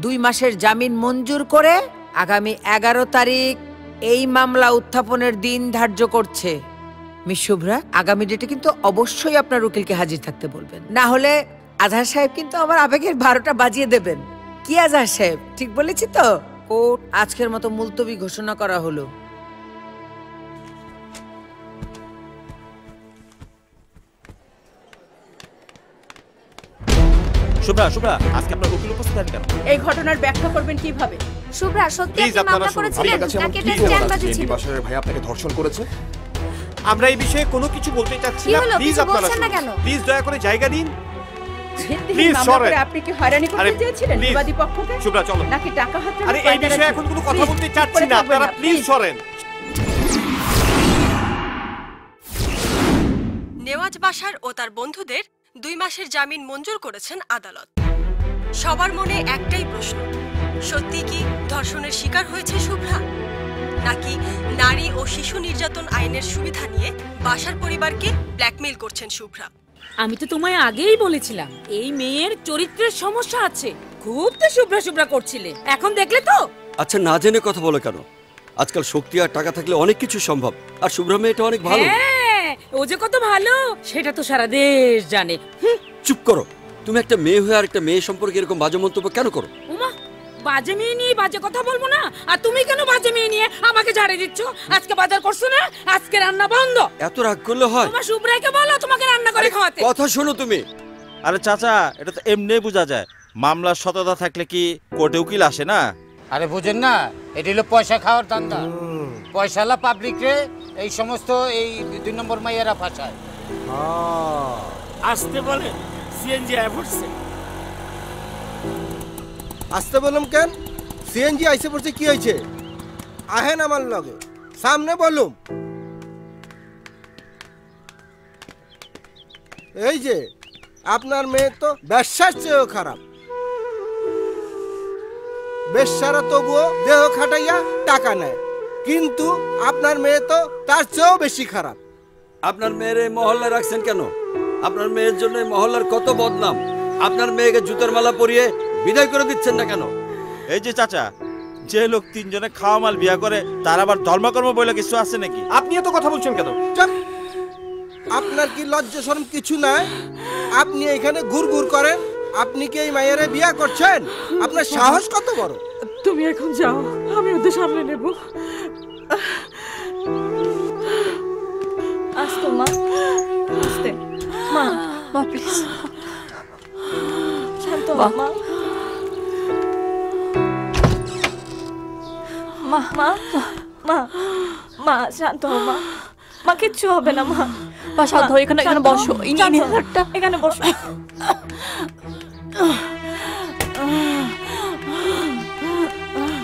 2 মাসের জামিন মঞ্জুর করে আগামী 11 তারিখ এই মামলা উত্থাপনের দিন ধার্য করছে। মিস শুভ্রা, আগামী ডেটে কিন্তু অবশ্যই আপনার উকিলকে হাজির থাকতে বলবেন, না হলে আজহার সাহেব কিন্তু আমার আবেগের 12টা বাজিয়ে দেবেন। কি আজহার সাহেব, ঠিক বলেছি তো? কোর্ট আজকের মতো মুলতবি ঘোষণা করা হলো। শুভ্রা, শুভ্রা, আজকে আপনার উকিল উপস্থিত আছেন কেন? এই ঘটনার ব্যাখ্যা করবেন কিভাবে? শুভ্রা, সত্যি আপনি মামলা করেছিলেন নাকি এটা স্ট্যান্ডবাজি ছিল? বাসার ভাই আপনাকে ধর্ষণ করেছে। আমরা এই বিষয়ে কোনো কিছু বলতে চাচ্ছি না, প্লিজ আপনারা প্লিজ দয়া করে জায়গা দিন। প্লিজ সরেন। আপনি কি হয়রানি করতে চেয়েছিলেন বিবাদী পক্ষকে? শুভ্রা চলো। নাকি টাকা হাতে? আরে এই বিষয়ে এখন কোনো কথা বলতে চাচ্ছি না, আপনারা প্লিজ সরেন। নেওয়াজ বাশার ও তার বন্ধুদের 2 মাসের জামিন মঞ্জুর করেছেন আদালত। সবার মনে একটাই প্রশ্ন, সত্যি কি ধর্ষণের শিকার হয়েছে শুভ্রা, নাকি নারী ও শিশু নির্যাতন আইনের সুবিধা নিয়ে বাশার পরিবারকে ব্ল্যাকমেইল করছেন শুভ্রা? আমি তো তোমায় আগেই বলেছিলাম এই মেয়ের চরিত্রের সমস্যা আছে, খুব তো শুভ্রা শুভ্রা করছিলে, এখন দেখলে তো। আচ্ছা, না জেনে কথা বলো কেন? আজকাল শক্তি আর টাকা থাকলে অনেক কিছু সম্ভব, আর শুভ্রা মেয়েটা অনেক ভালো। হ্যাঁ, ও যে কত ভালো সেটা তো সারা দেশ জানে। চুপ করো, তুমি একটা মেয়ে হয়ে আর একটা মেয়ে সম্পর্কে এরকম বাজে মন্তব্য কেন করো? উমা, বাজে মেয়ে নিয়ে বাজে কথা বলবো না, আর তুমি কেন বাজে মেয়ে নিয়ে আমাকে ঝাড়ে দিচ্ছ? আজকে বাজার করছো না, আজকে রান্না বন্ধ। এত রাগ করলে হয়? তোমার শুভ্রাকে বলো তোমাকে রান্না করে খাওয়াতে। কথা শোনো তুমি। আরে চাচা, এটা তো এমনি বোঝা যায়, মামলার সততা থাকলে কি কোর্টে উকিল আসে না? আরে বুঝেন না, এটা হলো পয়সা খাওয়ার ধান্দা। পয়সালা পাবলিক রে এই সমস্ত এই 2 নম্বর মাইয়ারা ফাঁসায়। আসতে বলে সিএনজি আয় পড়ছে। আসতে বললাম কেন? সিএনজি আইসে পড়ছে, কি হয়েছে? আহেন আমার লগে, সামনে বলুম। এই যে আপনার মেয়ে তো ব্যবসার চেয়েও খারাপ। বেশ্যারা তবুও দেহ খাটাইয়া টাকা নেয়, কিন্তু আপনার মেয়ে তো তার চেয়েও বেশি খারাপ। আপনার মেয়ের এই মহল্লা রাখছেন কেন? আপনার মেয়ের জন্য মহল্লার কত বদনাম। আপনার মেয়েকে জুতোর মালা পরিয়ে বিদায় করে দিচ্ছেন না কেন? এই যে চাচা, যে লোক 3 জনে খাওয়া মাল বিয়া করে তার আবার ধর্মকর্ম বলে কিছু আছে নাকি? আপনি এত কথা বলছেন কেন? আপনার কি লজ্জা শরম কিছু নাই? আপনি এখানে ঘুরঘুর করেন, আপনি কি এই মায়েরে বিয়া করছেন? আপনার সাহস কত বড়? তুমি এখন যাও, আমি ওদের সামনে নেব। আস্তে মা, আস্তে মা, মা প্লিজ শান্ত হও মা। মা মা মা মা শান্ত হও মা, মা কিচ্ছু হবে না মা। মা শান্ত হও, এখানে এখানে বসো, এখানে বসো।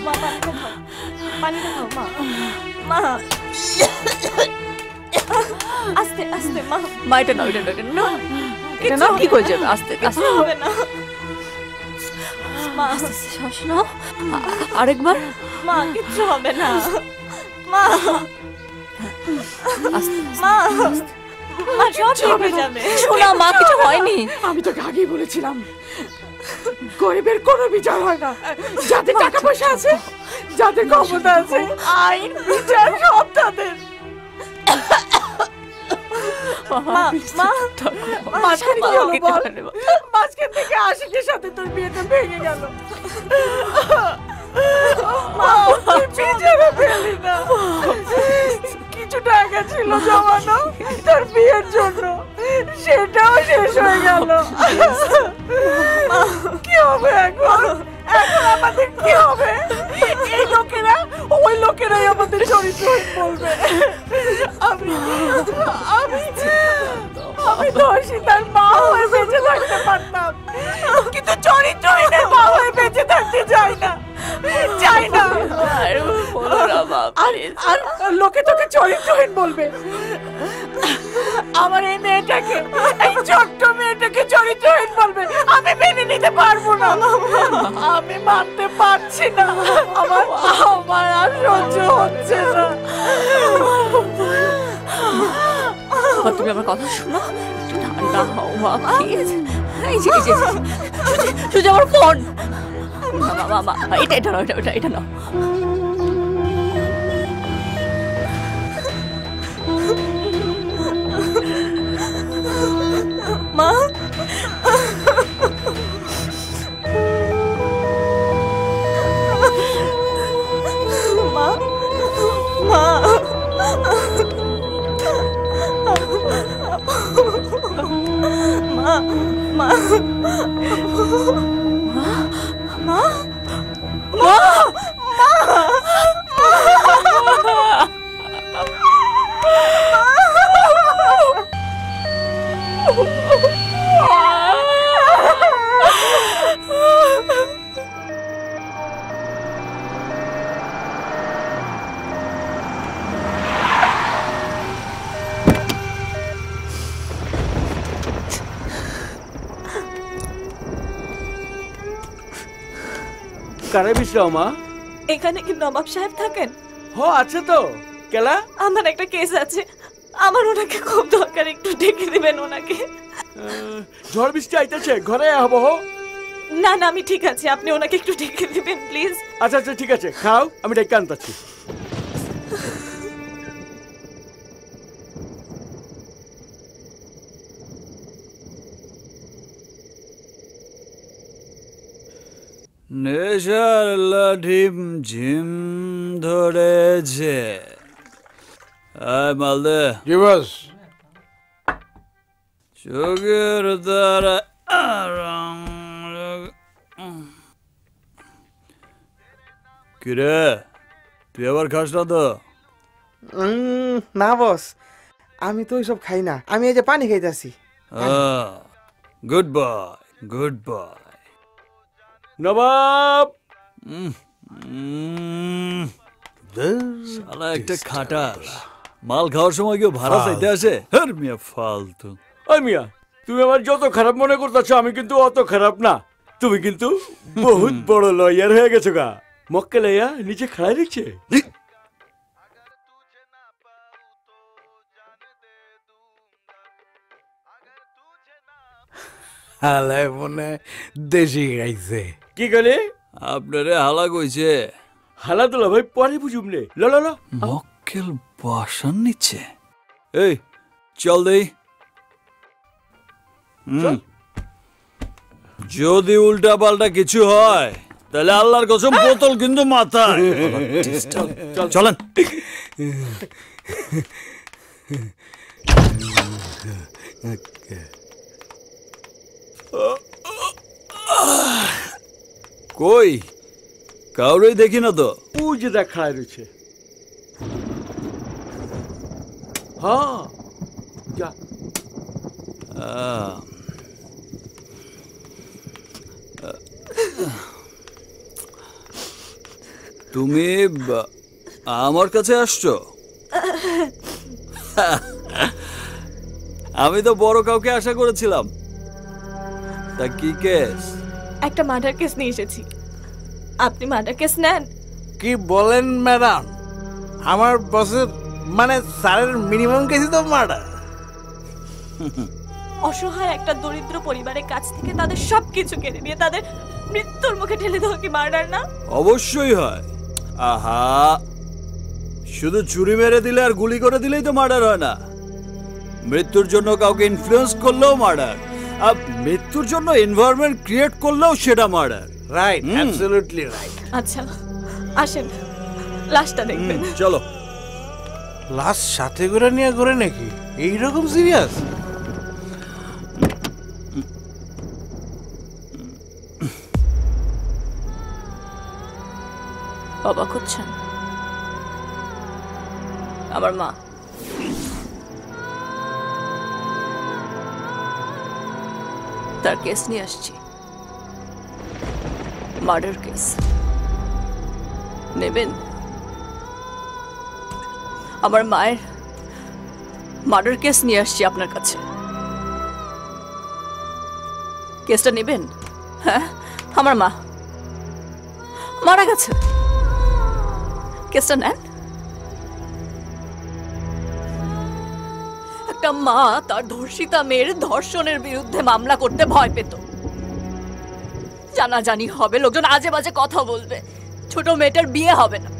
মা পানিটা খাও মা। মা আস্তে আস্তে মা। মা এটা নাও, এটা নাও, এটা নাও, ঠিক হয়ে যাবে। আস্তে আস্তে হবে না মা, আস্তে আস্তে শ্বাস নাও। আরেকবার। মা কিচ্ছু হবে না মা। মা মা সব ঠিক হয়ে যাবে। শোনা মা, কিছু হয়নি। আমি তোকে আগেই বলেছিলাম গরিবের কোনো বিচার হয় না। যাদের টাকা পয়সা আছে, যাদের ক্ষমতা আছে, আইন বিচার সব তাদের। মাঝখানে কি হলো বল? মাঝখান থেকে আশিকের সাথে তোর বিয়েটা ভেঙে গেল। কিছু টাকা ছিল জমানো তোর বিয়ের জন্য, সেটাও শেষ হয়ে গেল। কি হবে এখন? এখন আমাদের কি হবে? এই লোকেরা, ওই লোকেরাই আমাদের চরিত্রহীন বলবে। আমি ধর্ষিতার মা হয়ে বেঁচে থাকতে পারতাম, কিন্তু চরিত্রহীনের মা হয়ে বেঁচে থাকতে চাই না, চাই না। আর লোকে তোকে চরিত্রহীন বলবে। আমার এই মেয়েটাকে, এই ছোট্ট মেয়েটাকে চরিত্রহীন বলবে, আমি মেনে নিতে পারবো না, আমি মানতে পারছি না। আমার আর সহ্য হচ্ছে না। তুমি আমার কথা শোনো, ঠান্ডা হও মা প্লিজ। এই যে সুজি, আমার ফোন। মা এটা নাও, এটা নাও। মা মা মা মা কারে বিশ্রাও মা? এখানে কি নবাব সাহেব থাকেন? হ আছে তো। কেলা? আমার একটা কেস আছে, আমার ওনাকে খুব দরকার, একটু ডেকে দিবেন ওনাকে। ঝড় বৃষ্টি আইতেছে, ঘরে হব। না না আমি ঠিক আছে, আপনি ওনাকে একটু ডেকে দিবেন প্লিজ। আচ্ছা আচ্ছা ঠিক আছে, খাও, আমি ডেকে আনতাছি। নেশার লাঠিম ঝিম ধরেছে। আয় মালদে। জি বস। চোখের দ্বারা কিরে, তুই আবার খাস না তো? না বস, আমি তো ওইসব খাই না, আমি এই যে পানি খাইতেছি। Good boy, good boy. নবাব শালা একটা খাটাস, মাল খাওয়ার সময় কেউ ভাড়া চাইতে আসে? হ্যাঁ মিয়া ফালতু। ওই মিয়া, তুমি আমার যত খারাপ মনে করতেছো আমি কিন্তু অত খারাপ না। তুমি কিন্তু বহুত বড় লয়ার হয়ে গেছো গা। মক্কে লইয়া নিচে খাড়াই দিচ্ছে। হালায় মনে দেশি গাইছে। কি গেলে? আপনারে হালা কইছে। হালা তোলা ভাই পরে বুঝুম নে। ল ল ল। মক্কেল বাসার নিচে। এই চল দেই। যদি উল্টা পাল্টা কিছু হয় তাহলে আল্লাহর কসম বোতল কিন্তু মাথায়। চলেন। কই কাউরেই দেখি না তো। ওই যে দেখ খাড়াই রয়েছে। হ্যাঁ যা। তুমি আমার কাছে আসছো? আমি তো বড় কাউকে আশা করেছিলাম। তা কি কেস? একটা মার্ডার কেস নিয়ে এসেছি, আপনি মার্ডার কেস নেন? কি বলেন ম্যাডাম, আমার বসের মানে স্যারের মিনিমাম কেসই তো মার্ডার। অসহায় একটা দরিদ্র পরিবারের কাছ থেকে তাদের সবকিছু কেড়ে নিয়ে তাদের মৃত্যুর মুখে ঠেলে দেওয়া কি মার্ডার না? অবশ্যই হয়। আহা, শুধু ছুরি মেরে দিলে আর গুলি করে দিলেই তো মার্ডার হয় না। মৃত্যুর জন্য কাউকে ইনফ্লুয়েন্স করলেও মার্ডার, আর মৃত্যুর জন্য এনভায়রনমেন্ট ক্রিয়েট করলেও সেটা মার্ডার। Right, absolutely right. আচ্ছা আসেন, লাশটা দেখবেন। চলো। লাশ সাথে করে নিয়ে করে নাকি এইরকম সিরিয়াস? অবাক হচ্ছেন? আমার মা। তার কেস নিয়ে আসছি, মার্ডার কেস। নেবেন? আমার মায়ের মার্ডার কেস নিয়ে আসছি আপনার কাছে। কেসটা নেবেন? হ্যাঁ, আমার মা মারা গেছে, কেসটা নেন। একটা মা তার ধর্ষিতা মেয়ের ধর্ষণের বিরুদ্ধে মামলা করতে ভয় পেত। জানাজানি হবে, লোকজন আজে বাজে কথা বলবে, ছোট মেয়েটার বিয়ে হবে না।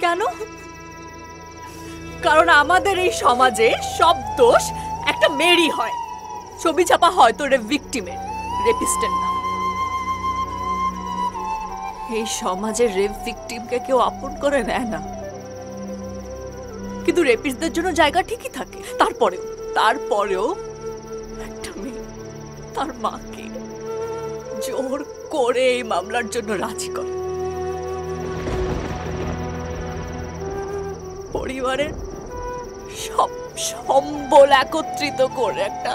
কেন? কারণ আমাদের এই সমাজে সব দোষ একটা মেয়েরই হয়। ছবি ছাপা হয় তো রেপ ভিকটিমের, রেপিস্টের না। এই সমাজে রেপ ভিকটিমকে কেউ আপন করে নেয় না, কিন্তু রেপিস্টদের জন্য জায়গা ঠিকই থাকে। তারপরেও তারপরেও একটা মেয়ে তার মাকে জোর করে এই মামলার জন্য রাজি করে। পরিবারের সব সম্বল একত্রিত করে একটা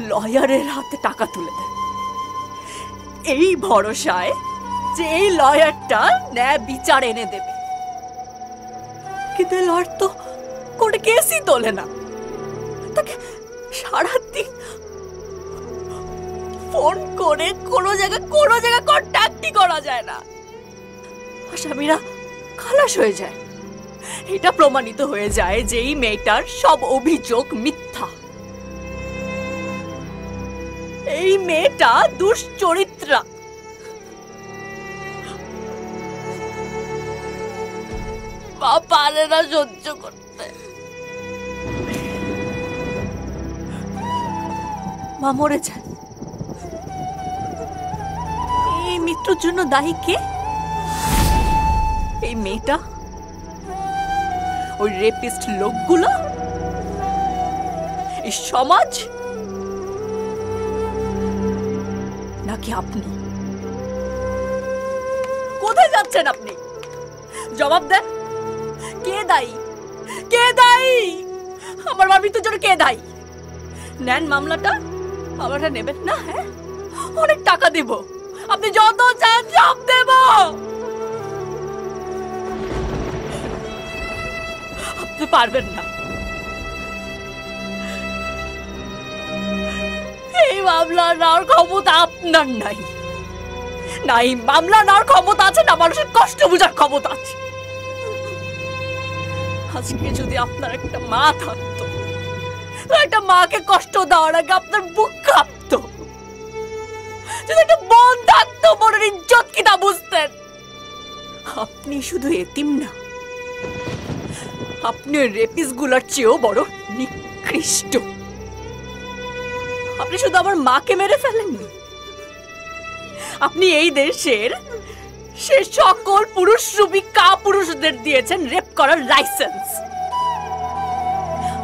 লয়ারের হাতে টাকা তুলে দেয় এই ভরসায় যে এই লয়ারটা ন্যায় বিচার এনে দেবে। কিন্তু লয়ার তো কোর্টে কেসই তোলে না, তাকে সারাদিন ফোন করে কোনো জায়গায় কন্ট্যাক্টই করা যায় না। আসামিরা খালাস হয়ে যায়। এটা প্রমাণিত হয়ে যায় যে এই মেয়েটার সব অভিযোগ মিথ্যা। এই মেয়েটা দুশ্চরিত্রা। মা পারে না সহ্য করতে। মা মরে যায়। এই মৃত্যুর জন্য দায়ী কে? এই মেয়েটা, ওই রেপিস্ট লোকগুলো, এই সমাজ, নাকি আপনি? কোথায় যাচ্ছেন আপনি? জবাব দেন। কে দায়ী? কে দায়ী? আমার মৃত্যুর জন্য কে দায়ী? নেন মামলাটা নেবেন না? হ্যাঁ, অনেক টাকা দেব, আপনি যত চান সব দেব। আপনি পারবেন না। এই মামলা নেওয়ার ক্ষমতা আপনার নাই। না এই মামলা নেওয়ার ক্ষমতা আছে, না মানুষের কষ্ট বোঝার ক্ষমতা আছে। আজকে যদি আপনার একটা মা থাকতো, একটা মাকে কষ্ট দেওয়ার আগে আপনার বুক কাঁপতো। যদি একটা বোন থাকতো, বোনের ইজ্জত কি তা বুঝতেন। আপনি শুধু এতিম না, আপনি ওই রেপিস্ট গুলার চেয়েও বড় নিকৃষ্ট। আপনি শুধু আমার মাকে মেরে ফেলেননি, আপনি এই দেশের সে সকল পুরুষরূপী কাপুরুষদের দিয়েছেন রেপ করার লাইসেন্স,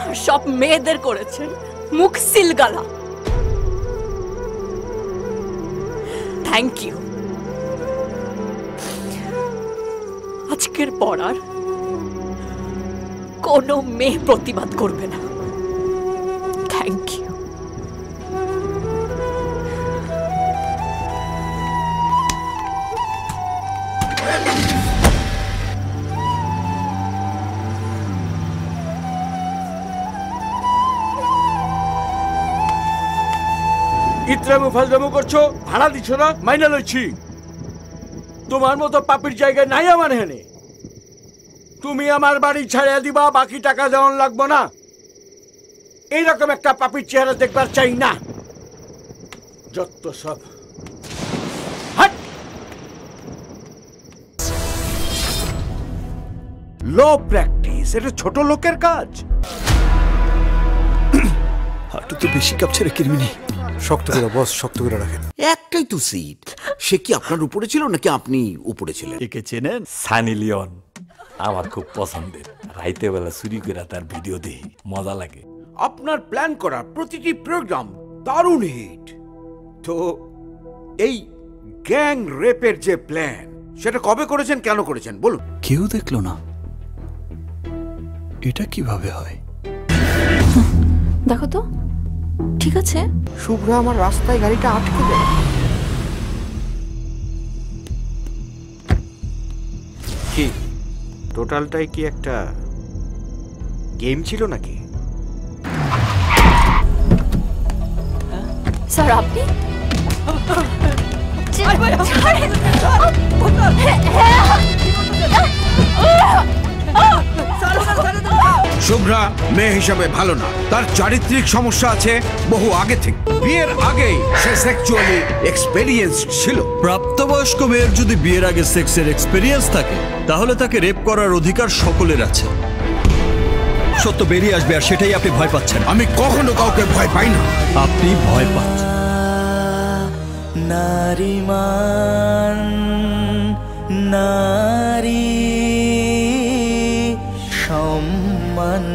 আর সব মেয়েদের করেছেন মুখ সিলগালা। Thank you. আজকের পর আর কোনো মেয়ে প্রতিবাদ করবে না। Thank you. ইতরামু ফালদামু করছো, ভাড়া দিচ্ছ না, মাইনা লইছি। তোমার মতো পাপির জায়গায় নাই আমার হেনে। তুমি আমার বাড়ি ছাড়িয়ে দিবা, বাকি টাকা দেওয়ান লাগবো না। এইরকম একটা পাপির চেহারা দেখবার চাই না। যত সব লো প্র্যাকটিস, এটা ছোট লোকের কাজ। হাঁটু তো বেশি কাঁপছে রে কিরমিনি। শক্ত করে বস, শক্ত করে রাখেন। একটাই তো সিট, সে কি আপনার উপরে ছিল নাকি আপনি উপরে ছিলেন? একে চেনেন? সানি লিওন আমার খুব পছন্দের। রাইতে বেলা চুরি করে তার ভিডিও দেখি, মজা লাগে। আপনার প্ল্যান করা প্রতিটি প্রোগ্রাম দারুণ হিট। তো এই গ্যাং রেপের যে প্ল্যান, সেটা কবে করেছেন, কেন করেছেন বলুন। কেউ দেখলো না, এটা কিভাবে হয়? দেখো তো, ঠিক আছে। শুভ্রা আমার রাস্তায় গাড়িটা আটকে দেয়। কি টোটালটাই কি একটা গেম ছিল নাকি? স্যার আপনি শুভ্রা মেয়ে হিসাবে ভালো না, তার চারিত্রিক সমস্যা আছে বহু আগে থেকে। বিয়ের আগেই সে সেক্সুয়ালি এক্সপেরিয়েন্স ছিল। প্রাপ্তবয়স্ক মেয়ের যদি বিয়ের আগে সেক্সের এক্সপেরিয়েন্স থাকে, তাহলে তাকে রেপ করার অধিকার সকলের আছে। সত্য বেরিয়ে আসবে, আর সেটাই আপনি ভয় পাচ্ছেন। আমি কখনো কাউকে ভয় পাই না। আপনি ভয় পাচ্ছেন। নারীমান নারী সম্মান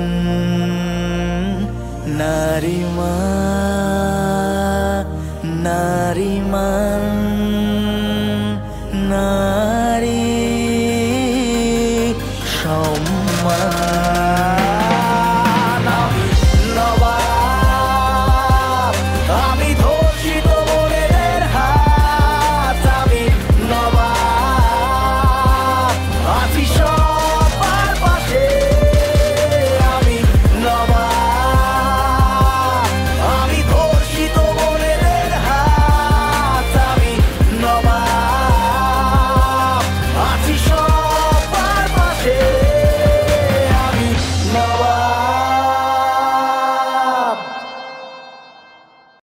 নারীমান নারীমান